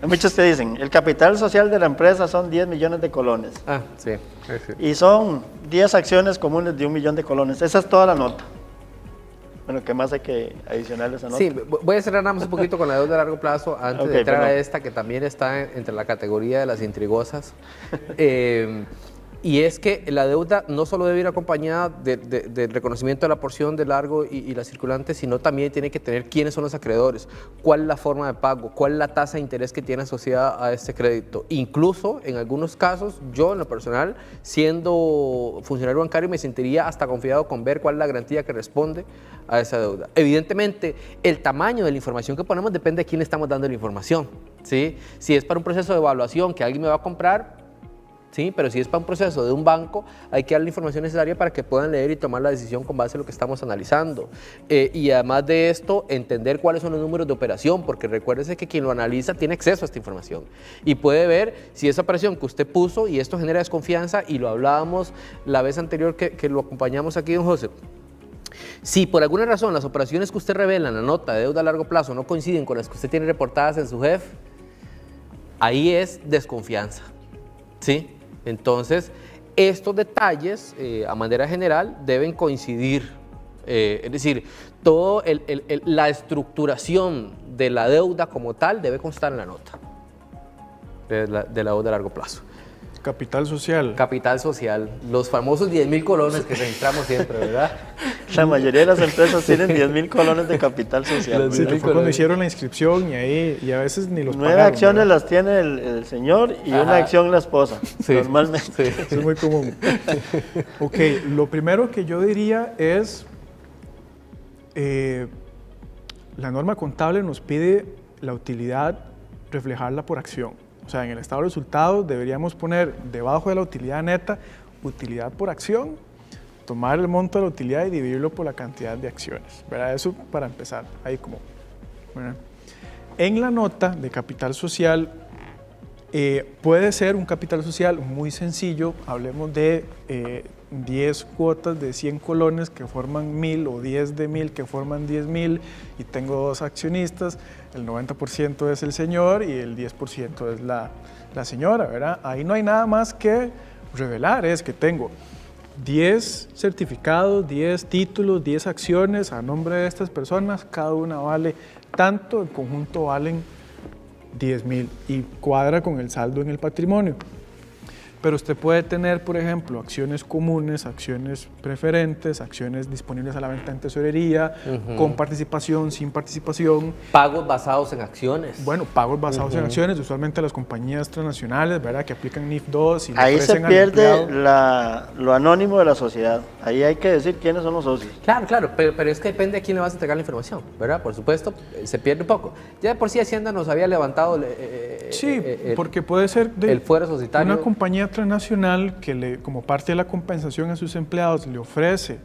hay muchos que dicen, el capital social de la empresa son 10 millones de colones. Sí. Y son 10 acciones comunes de 1 millón de colones. Esa es toda la nota. Bueno, ¿qué más hay que adicionar a esa nota? Sí, voy a cerrar nada más un poquito con la deuda a largo plazo antes de entrar a esta, que también está entre la categoría de las intrigosas. Y es que la deuda no solo debe ir acompañada del reconocimiento de la porción de largo y la circulante, sino también tiene que tener quiénes son los acreedores, cuál es la forma de pago, cuál es la tasa de interés que tiene asociada a este crédito. Incluso, en algunos casos, yo en lo personal, siendo funcionario bancario, me sentiría hasta confiado con ver cuál es la garantía que responde a esa deuda. Evidentemente, el tamaño de la información que ponemos depende de quién le estamos dando la información, ¿sí? Si es para un proceso de evaluación que alguien me va a comprar, sí, pero si es para un proceso de un banco, hay que dar la información necesaria para que puedan leer y tomar la decisión con base en lo que estamos analizando. Y además de esto, entender cuáles son los números de operación, porque recuérdese que quien lo analiza tiene acceso a esta información y puede ver si esa operación que usted puso, y esto genera desconfianza, y lo hablábamos la vez anterior que lo acompañamos aquí, don José. Si por alguna razón las operaciones que usted revela en la nota de deuda a largo plazo no coinciden con las que usted tiene reportadas en su JEF, ahí es desconfianza, ¿sí? Entonces, estos detalles, a manera general, deben coincidir. Es decir, toda la estructuración de la deuda como tal debe constar en la nota de la deuda a largo plazo. Capital social. Capital social, los famosos 10.000 colones que registramos siempre, ¿verdad? La mayoría de las empresas tienen 10.000 colones de capital social. Sí, fue cuando hicieron la inscripción y a veces ni los 9 pagaron, acciones ¿verdad? las tiene el señor y Ajá. una acción la esposa, Sí. normalmente. Sí. Eso es muy común. Ok, lo primero que yo diría es, la norma contable nos pide la utilidad reflejarla por acción. O sea, en el estado de resultados deberíamos poner debajo de la utilidad neta, utilidad por acción, tomar el monto de la utilidad y dividirlo por la cantidad de acciones, ¿verdad? Eso para empezar, ahí como, ¿verdad? En la nota de capital social, puede ser un capital social muy sencillo, hablemos de 10 cuotas de 100 colones que forman 1.000 o 10 de 1.000 que forman 10.000 y tengo 2 accionistas, el 90% es el señor y el 10% es la señora, ¿verdad? Ahí no hay nada más que revelar, es que tengo 10 certificados, 10 títulos, 10 acciones a nombre de estas personas, cada una vale tanto, en conjunto valen 10.000 y cuadra con el saldo en el patrimonio. Pero usted puede tener, por ejemplo, acciones comunes, acciones preferentes, acciones disponibles a la venta en tesorería, con participación, sin participación. Pagos basados en acciones. Bueno, pagos basados en acciones, usualmente las compañías transnacionales, ¿verdad? Que aplican NIF 2 y le Ahí se ofrecen al pierde empleado. lo anónimo de la sociedad. Ahí hay que decir quiénes son los socios. Claro, pero es que depende de quién le vas a entregar la información, ¿verdad? Por supuesto, se pierde un poco. Ya de por sí Hacienda nos había levantado Sí, porque puede ser el fuero societario. una compañía transnacional que como parte de la compensación a sus empleados le ofrece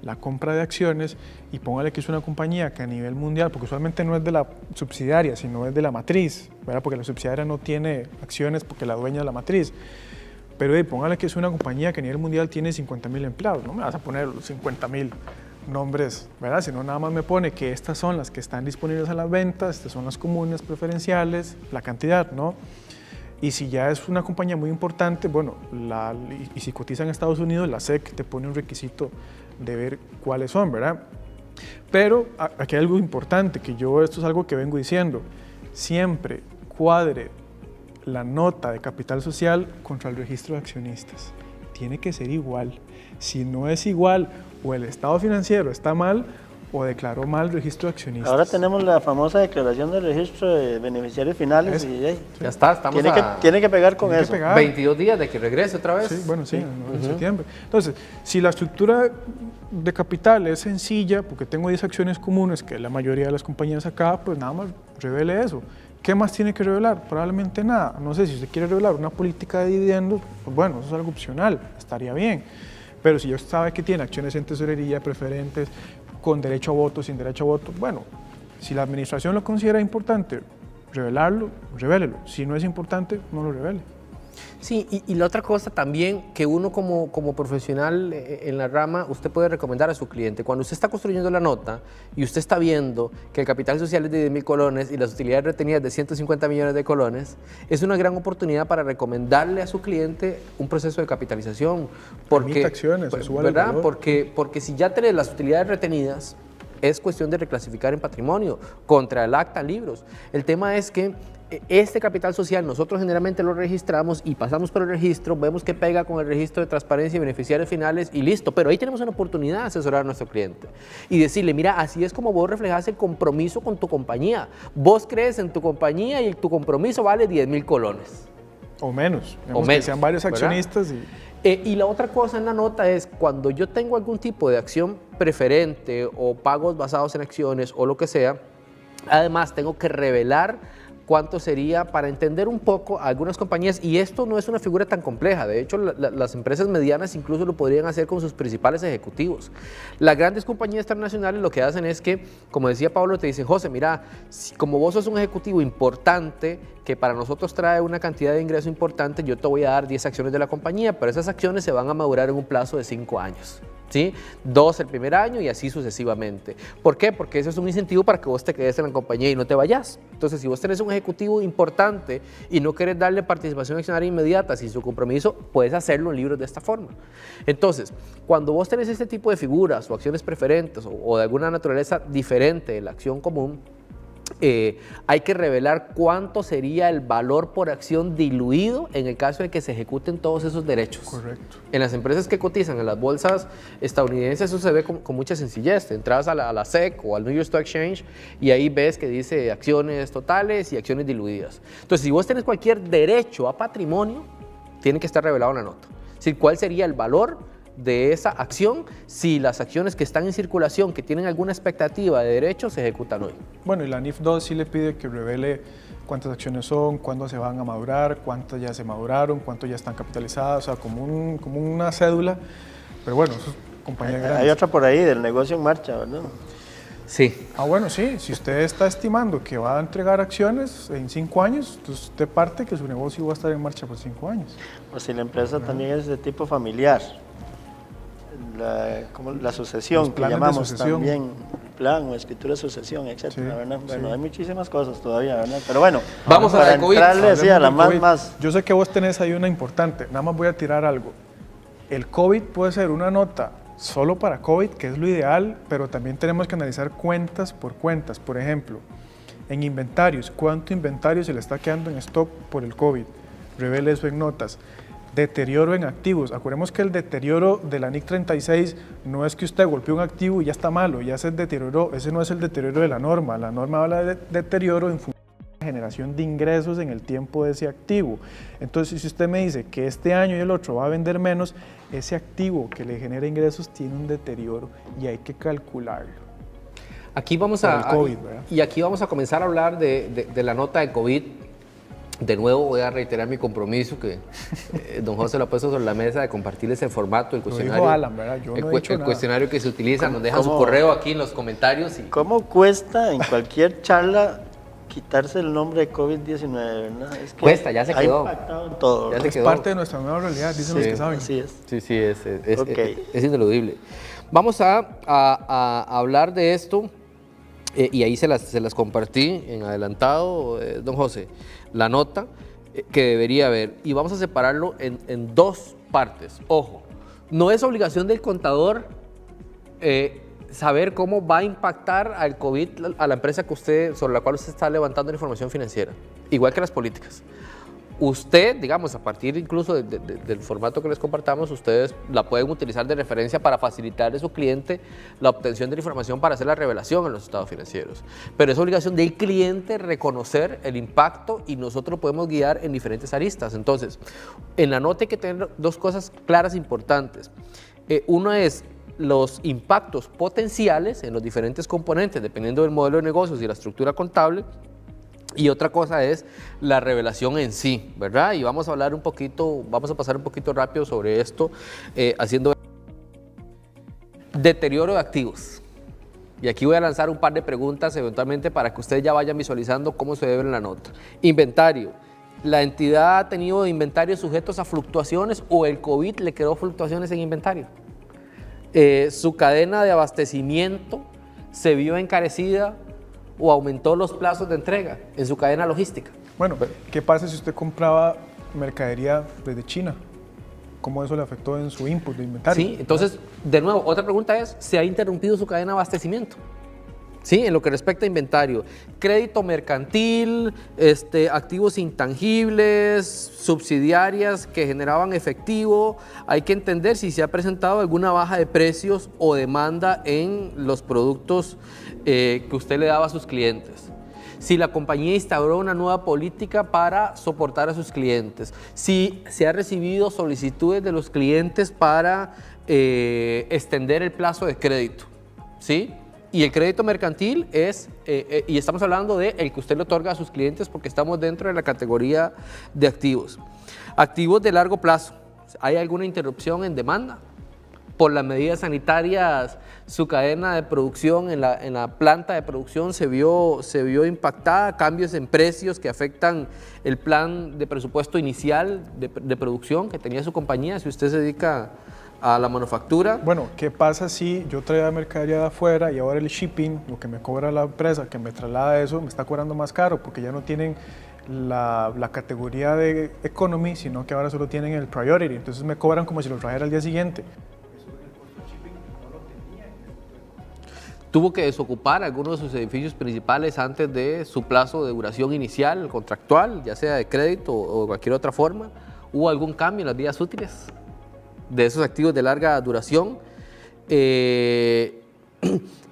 la compra de acciones y póngale que es una compañía que a nivel mundial, porque usualmente no es de la subsidiaria, sino es de la matriz, ¿verdad? Porque la subsidiaria no tiene acciones porque la dueña es la matriz. Pero póngale que es una compañía que a nivel mundial tiene 50.000 empleados, no me vas a poner los 50.000 nombres, ¿verdad? Sino nada más me pone que estas son las que están disponibles a la venta, estas son las comunes, preferenciales, la cantidad, ¿no? Y si ya es una compañía muy importante, bueno, y si cotiza en Estados Unidos, la SEC te pone un requisito de ver cuáles son, ¿verdad? Pero aquí hay algo importante, que esto es algo que vengo diciendo, siempre cuadre la nota de capital social contra el registro de accionistas. Tiene que ser igual. Si no es igual, o el estado financiero está mal, o declaró mal el registro de accionistas. Ahora tenemos la famosa declaración del registro de beneficiarios finales. Eso. Y Ya está, estamos tiene que pegar con Tiene que eso. pegar. 22 días de que regrese otra vez. Sí, bueno, sí, en septiembre. Entonces, si la estructura de capital es sencilla, porque tengo 10 acciones comunes, que la mayoría de las compañías acá, pues nada más revele eso. ¿Qué más tiene que revelar? Probablemente nada. No sé, si usted quiere revelar una política de dividendos, pues bueno, eso es algo opcional, estaría bien. Pero si usted sabe que tiene acciones en tesorería, preferentes, con derecho a voto, sin derecho a voto, bueno, si la administración lo considera importante, revelarlo, revélelo. Si no es importante, no lo revele. Sí, y la otra cosa también que uno como profesional en la rama, usted puede recomendar a su cliente, cuando usted está construyendo la nota y usted está viendo que el capital social es de 10.000 colones y las utilidades retenidas de 150 millones de colones, es una gran oportunidad para recomendarle a su cliente un proceso de capitalización. Porque, Emita acciones, pues, suba el ¿verdad? valor. Porque si ya tenés las utilidades retenidas, es cuestión de reclasificar en patrimonio, contra el acta, libros. El tema es que este capital social nosotros generalmente lo registramos y pasamos por el registro, vemos que pega con el registro de transparencia y beneficiarios finales y listo, pero ahí tenemos una oportunidad de asesorar a nuestro cliente y decirle, mira, así es como vos reflejas el compromiso con tu compañía. Vos crees en tu compañía y tu compromiso vale 10,000 colones. O menos, O menos, que sean varios ¿verdad? accionistas. Y la otra cosa en la nota es cuando yo tengo algún tipo de acción preferente o pagos basados en acciones o lo que sea, además tengo que revelar cuánto sería para entender un poco a algunas compañías, y esto no es una figura tan compleja, de hecho las empresas medianas incluso lo podrían hacer con sus principales ejecutivos. Las grandes compañías transnacionales lo que hacen es que, como decía Pablo, te dicen, José, mira, como vos sos un ejecutivo importante que para nosotros trae una cantidad de ingreso importante, yo te voy a dar 10 acciones de la compañía, pero esas acciones se van a madurar en un plazo de 5 años. ¿Sí? 2 el primer año y así sucesivamente. ¿Por qué? Porque eso es un incentivo para que vos te quedes en la compañía y no te vayas. Entonces, si vos tenés un ejecutivo importante y no querés darle participación accionaria inmediata sin su compromiso, puedes hacerlo en libros de esta forma. Entonces, cuando vos tenés este tipo de figuras o acciones preferentes o de alguna naturaleza diferente de la acción común, hay que revelar cuánto sería el valor por acción diluido en el caso de que se ejecuten todos esos derechos. Correcto. En las empresas que cotizan en las bolsas estadounidenses eso se ve con mucha sencillez. Entras a la SEC o al New York Stock Exchange y ahí ves que dice acciones totales y acciones diluidas. Entonces, si vos tenés cualquier derecho a patrimonio, tiene que estar revelado en la nota. Es decir, ¿cuál sería el valor de esa acción si las acciones que están en circulación, que tienen alguna expectativa de derecho, se ejecutan hoy? Bueno, y la NIF 2 sí le pide que revele cuántas acciones son, cuándo se van a madurar, cuántas ya se maduraron, cuánto ya están capitalizadas, o sea, como una cédula, pero bueno, eso es compañía grande. Hay otra por ahí del negocio en marcha, ¿verdad? Sí. Ah, bueno, sí, si usted está estimando que va a entregar acciones en 5 años, entonces usted parte que su negocio va a estar en marcha por 5 años. O si la empresa también es de tipo familiar. La sucesión, que llamamos también, plan o escritura de sucesión, etc. Sí, ¿verdad? Bueno, sí. hay muchísimas cosas todavía, ¿verdad? Pero bueno, Vamos a para la de COVID. entrarle así a la Hablemos del más... COVID. Yo sé que vos tenés ahí una importante, nada más voy a tirar algo. El COVID puede ser una nota solo para COVID, que es lo ideal, pero también tenemos que analizar cuentas por cuentas. Por ejemplo, en inventarios, ¿cuánto inventario se le está quedando en stock por el COVID? Revele eso en notas. Deterioro en activos. Acordemos que el deterioro de la NIC 36 no es que usted golpeó un activo y ya está malo, ya se deterioró. Ese no es el deterioro de la norma. La norma habla de deterioro en función de la generación de ingresos en el tiempo de ese activo. Entonces, si usted me dice que este año y el otro va a vender menos, ese activo que le genera ingresos tiene un deterioro y hay que calcularlo. Aquí vamos Por el COVID, ¿verdad? y aquí vamos a comenzar a hablar de la nota de COVID. De nuevo voy a reiterar mi compromiso que don José lo ha puesto sobre la mesa de compartirles el formato, el cuestionario. Lo dijo Alan, ¿verdad? Yo no he dicho el nada. Cuestionario que se utiliza, nos dejan su cómo? correo aquí en los comentarios. Y ¿Cómo cuesta en cualquier charla quitarse el nombre de COVID-19, verdad? Es que Cuesta, ya se ha quedó. impactado en todo. Ya ¿verdad? se Es quedó. parte de nuestra nueva realidad, dicen los que saben. Así es. Sí, es Ok. es ineludible. Vamos a hablar de esto, y ahí se las compartí en adelantado, don José, la nota que debería haber, y vamos a separarlo en 2 partes. Ojo, no es obligación del contador saber cómo va a impactar al COVID a la empresa sobre la cual usted está levantando la información financiera, igual que las políticas. Usted, digamos, a partir incluso del formato que les compartamos, ustedes la pueden utilizar de referencia para facilitar a su cliente la obtención de la información para hacer la revelación en los estados financieros. Pero es obligación del cliente reconocer el impacto y nosotros lo podemos guiar en diferentes aristas. Entonces, en la nota hay que tener 2 cosas claras e importantes. Uno es los impactos potenciales en los diferentes componentes, dependiendo del modelo de negocios y la estructura contable. Y otra cosa es la revelación en sí, ¿verdad? Y vamos a hablar un poquito, vamos a pasar un poquito rápido sobre esto, haciendo deterioro de activos. Y aquí voy a lanzar un par de preguntas eventualmente para que ustedes ya vayan visualizando cómo se debe en la nota. Inventario. ¿La entidad ha tenido inventarios sujetos a fluctuaciones o el COVID le creó fluctuaciones en inventario? ¿Su cadena de abastecimiento se vio encarecida o aumentó los plazos de entrega en su cadena logística? Bueno, ¿qué pasa si usted compraba mercadería desde China? ¿Cómo eso le afectó en su input de inventario? Sí, entonces, de nuevo, otra pregunta es, ¿se ha interrumpido su cadena de abastecimiento? ¿sí? En lo que respecta a inventario, crédito mercantil, activos intangibles, subsidiarias que generaban efectivo, hay que entender si se ha presentado alguna baja de precios o demanda en los productos que usted le daba a sus clientes. Si la compañía instauró una nueva política para soportar a sus clientes, si se ha recibido solicitudes de los clientes para extender el plazo de crédito, ¿sí? Y el crédito mercantil es, y estamos hablando de el que usted le otorga a sus clientes porque estamos dentro de la categoría de activos. Activos de largo plazo. ¿Hay alguna interrupción en demanda? Por las medidas sanitarias, su cadena de producción en la planta de producción se vio impactada, cambios en precios que afectan el plan de presupuesto inicial de producción que tenía su compañía, si usted se dedica a la manufactura. Bueno, ¿qué pasa si yo traía mercadería de afuera y ahora el shipping, lo que me cobra la empresa que me traslada eso, me está cobrando más caro porque ya no tienen la categoría de economy, sino que ahora solo tienen el priority, entonces me cobran como si lo trajera al día siguiente. Tuvo que desocupar algunos de sus edificios principales antes de su plazo de duración inicial, contractual, ya sea de crédito o de cualquier otra forma. ¿Hubo algún cambio en las días útiles de esos activos de larga duración?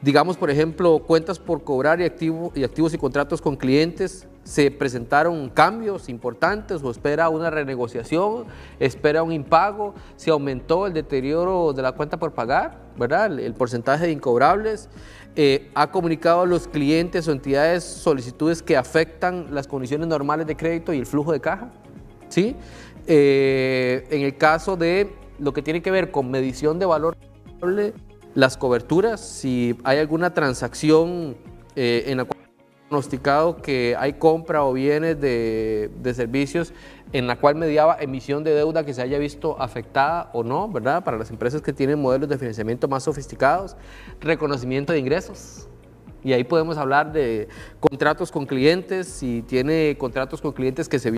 Digamos, por ejemplo, cuentas por cobrar y activos y contratos con clientes, ¿se presentaron cambios importantes o espera una renegociación, espera un impago? ¿Se aumentó el deterioro de la cuenta por pagar, verdad? El porcentaje de incobrables. ¿Ha comunicado a los clientes o entidades solicitudes que afectan las condiciones normales de crédito y el flujo de caja? ¿Sí? En el caso de lo que tiene que ver con medición de valor, las coberturas, si hay alguna transacción en la cual diagnosticado que hay compra o bienes de servicios en la cual mediaba emisión de deuda que se haya visto afectada o no, ¿verdad? Para las empresas que tienen modelos de financiamiento más sofisticados, reconocimiento de ingresos. Y ahí podemos hablar de contratos con clientes, si tiene contratos con clientes que se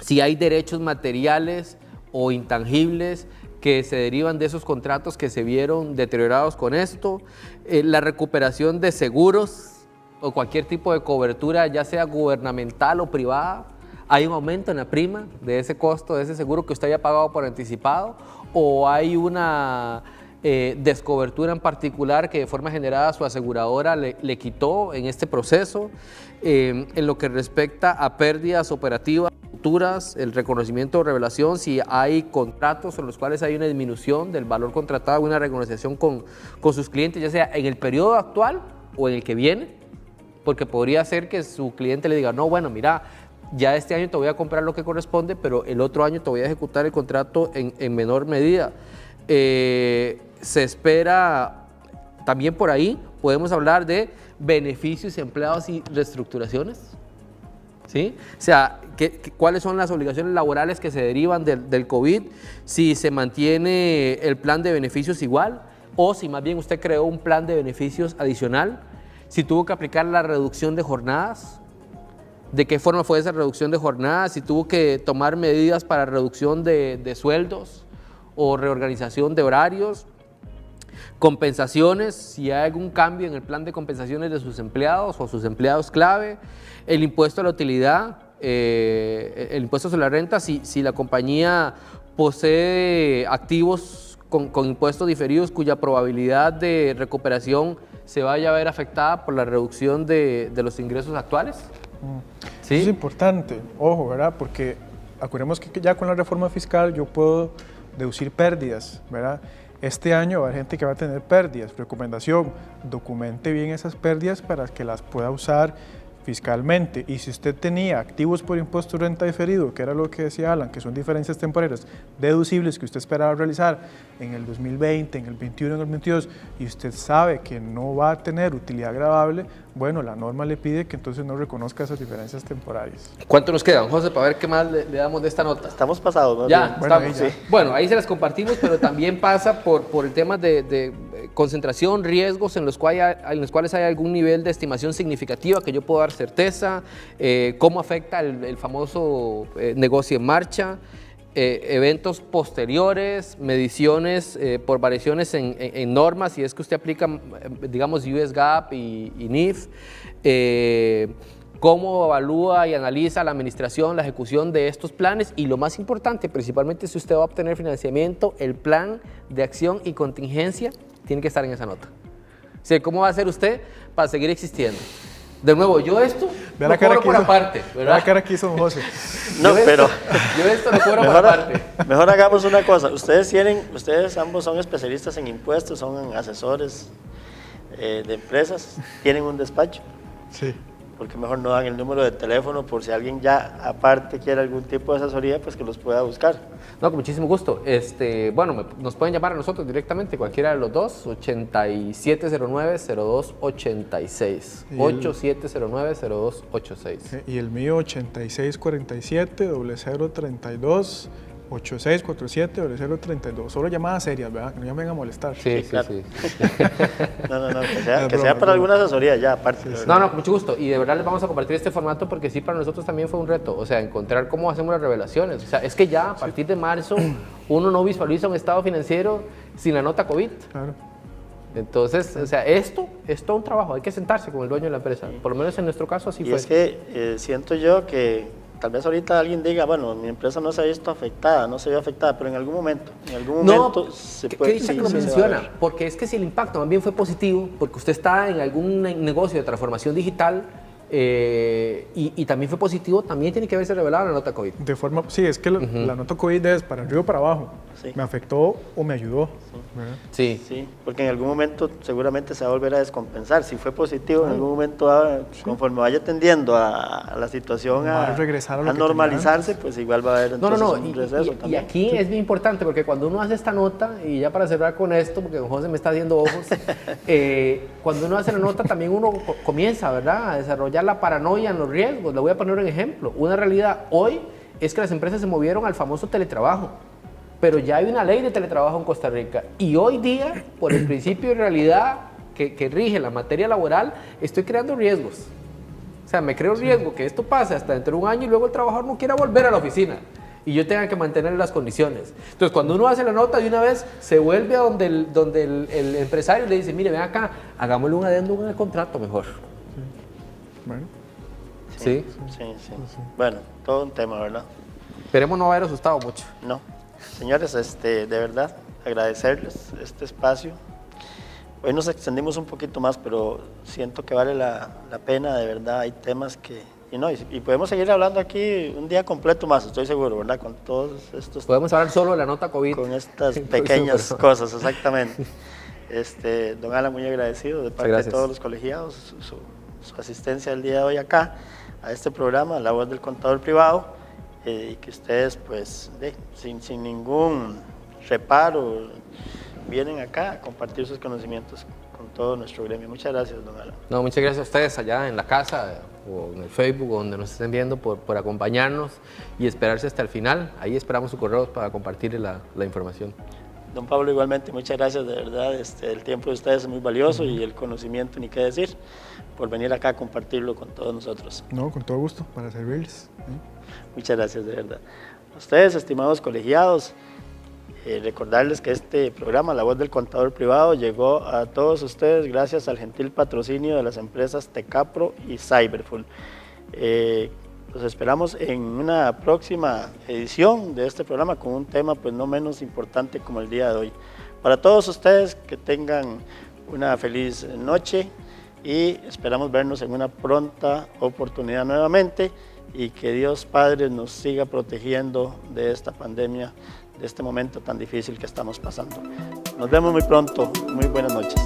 si hay derechos materiales o intangibles que se derivan de esos contratos que se vieron deteriorados con esto, la recuperación de seguros o cualquier tipo de cobertura, ya sea gubernamental o privada, hay un aumento en la prima de ese costo, de ese seguro que usted había pagado por anticipado, o hay una descobertura en particular que de forma generada su aseguradora le quitó en este proceso. En lo que respecta a pérdidas operativas futuras, el reconocimiento o revelación, si hay contratos en los cuales hay una disminución del valor contratado, una renegociación con sus clientes, ya sea en el periodo actual o en el que viene, porque podría ser que su cliente le diga, no, bueno, mira, ya este año te voy a comprar lo que corresponde, pero el otro año te voy a ejecutar el contrato en menor medida. Se espera también por ahí, podemos hablar de beneficios empleados y reestructuraciones, ¿sí? O sea, ¿cuáles son las obligaciones laborales que se derivan del COVID? Si se mantiene el plan de beneficios igual o si más bien usted creó un plan de beneficios adicional, si tuvo que aplicar la reducción de jornadas, ¿de qué forma fue esa reducción de jornadas? Si tuvo que tomar medidas para reducción de sueldos o reorganización de horarios, compensaciones, si hay algún cambio en el plan de compensaciones de sus empleados o sus empleados clave, el impuesto a la utilidad, el impuesto sobre la renta, si la compañía posee activos con impuestos diferidos cuya probabilidad de recuperación se vaya a ver afectada por la reducción de los ingresos actuales. ¿Sí? Eso es importante, ojo, ¿verdad? Porque acordemos que ya con la reforma fiscal yo puedo deducir pérdidas, ¿verdad? Este año va a haber gente que va a tener pérdidas. Recomendación, documente bien esas pérdidas para que las pueda usar fiscalmente. Y si usted tenía activos por impuesto de renta diferido, que era lo que decía Alan, que son diferencias temporarias deducibles que usted esperaba realizar en el 2020, en el 21, en el 22, y usted sabe que no va a tener utilidad gravable, bueno, la norma le pide que entonces no reconozca esas diferencias temporarias. ¿Cuánto nos queda, José, para ver qué más le damos de esta nota? Estamos pasados, ¿no? Ya, Bueno, estamos. ahí ya. Bueno, ahí se las compartimos, pero también pasa por el tema de concentración, riesgos en los cuales hay algún nivel de estimación significativa que yo puedo dar certeza, cómo afecta el famoso negocio en marcha, eventos posteriores, mediciones por variaciones en normas, si es que usted aplica, digamos, US GAAP y NIF, cómo evalúa y analiza la administración, la ejecución de estos planes y lo más importante, principalmente si usted va a obtener financiamiento, el plan de acción y contingencia tiene que estar en esa nota. O sea, ¿cómo va a hacer usted para seguir existiendo? De nuevo, yo esto lo cobro por aparte, ¿verdad? Vea la cara que hizo don José. No, pero yo esto lo cobro por aparte. Mejor hagamos una cosa. Ustedes ambos son especialistas en impuestos, son asesores de empresas, tienen un despacho. Sí. Porque mejor no dan el número de teléfono por si alguien ya aparte quiere algún tipo de asesoría, pues que los pueda buscar. No, con muchísimo gusto. Bueno, nos pueden llamar a nosotros directamente, cualquiera de los dos, 8709-0286. 8709-0286. Y el mío 8647-0032. 8647-0032. Solo llamadas serias, ¿verdad? Que no llamen a molestar. Sí, claro. sí. No, que sea para alguna asesoría ya, aparte. Sí. No, con mucho gusto. Y de verdad les vamos a compartir este formato porque sí, para nosotros también fue un reto. O sea, encontrar cómo hacemos las revelaciones. O sea, es que ya a partir de marzo uno no visualiza un estado financiero sin la nota COVID. Claro. Entonces, o sea, esto es todo un trabajo. Hay que sentarse con el dueño de la empresa. Por lo menos en nuestro caso así fue. Y es que siento yo que tal vez ahorita alguien diga, bueno, mi empresa no se ha visto afectada, no se vio afectada, pero en algún momento se puede... ¿Qué dice que lo menciona? Porque es que si el impacto también fue positivo, porque usted está en algún negocio de transformación digital y también fue positivo, también tiene que haberse revelado la nota COVID. De forma, sí, es que la nota COVID es para arriba o para abajo. Sí. Me afectó o me ayudó. Sí. Sí, porque en algún momento seguramente se va a volver a descompensar. Si fue positivo, en algún momento, conforme vaya tendiendo a la situación Va a regresar a lo que normalizarse, pues igual va a haber entonces un receso y también. aquí es bien importante porque cuando uno hace esta nota, y ya para cerrar con esto, porque don José me está haciendo ojos, cuando uno hace la nota también uno comienza, ¿verdad?, a desarrollar la paranoia en los riesgos. Le voy a poner un ejemplo. Una realidad hoy es que las empresas se movieron al famoso teletrabajo. Pero ya hay una ley de teletrabajo en Costa Rica y hoy día, por el principio de realidad que rige la materia laboral, estoy creando riesgos. O sea, me creo riesgo que esto pase hasta dentro de un año y luego el trabajador no quiera volver a la oficina y yo tenga que mantener las condiciones. Entonces, cuando uno hace la nota de una vez, se vuelve a donde el empresario le dice, mire, ven acá, hagámosle un adendum en el contrato mejor. Bueno. Sí. Bueno, todo un tema, ¿verdad? Esperemos no haber asustado mucho. No. Señores, de verdad, agradecerles este espacio. Hoy nos extendimos un poquito más, pero siento que vale la pena, de verdad. Hay temas que... Y podemos seguir hablando aquí un día completo más, estoy seguro, ¿verdad? Con todos estos... Podemos hablar solo de la nota COVID. Con estas pequeñas cosas, exactamente. Don Alan, muy agradecido de parte de todos los colegiados, su asistencia el día de hoy acá, a este programa, La Voz del Contador Privado. Y que ustedes, pues, sin ningún reparo, vienen acá a compartir sus conocimientos con todo nuestro gremio. Muchas gracias, don Alan. No, muchas gracias a ustedes allá en la casa o en el Facebook o donde nos estén viendo por acompañarnos y esperarse hasta el final. Ahí esperamos su correo para compartir la información. Don Pablo, igualmente, muchas gracias, de verdad. El tiempo de ustedes es muy valioso y el conocimiento, ni qué decir, por venir acá a compartirlo con todos nosotros. No, con todo gusto, para servirles. Muchas gracias, de verdad. A ustedes, estimados colegiados, recordarles que este programa, La Voz del Contador Privado, llegó a todos ustedes gracias al gentil patrocinio de las empresas Tecapro y Cyberfull. Los esperamos en una próxima edición de este programa con un tema pues no menos importante como el día de hoy. Para todos ustedes, que tengan una feliz noche y esperamos vernos en una pronta oportunidad nuevamente y que Dios Padre nos siga protegiendo de esta pandemia, de este momento tan difícil que estamos pasando. Nos vemos muy pronto. Muy buenas noches.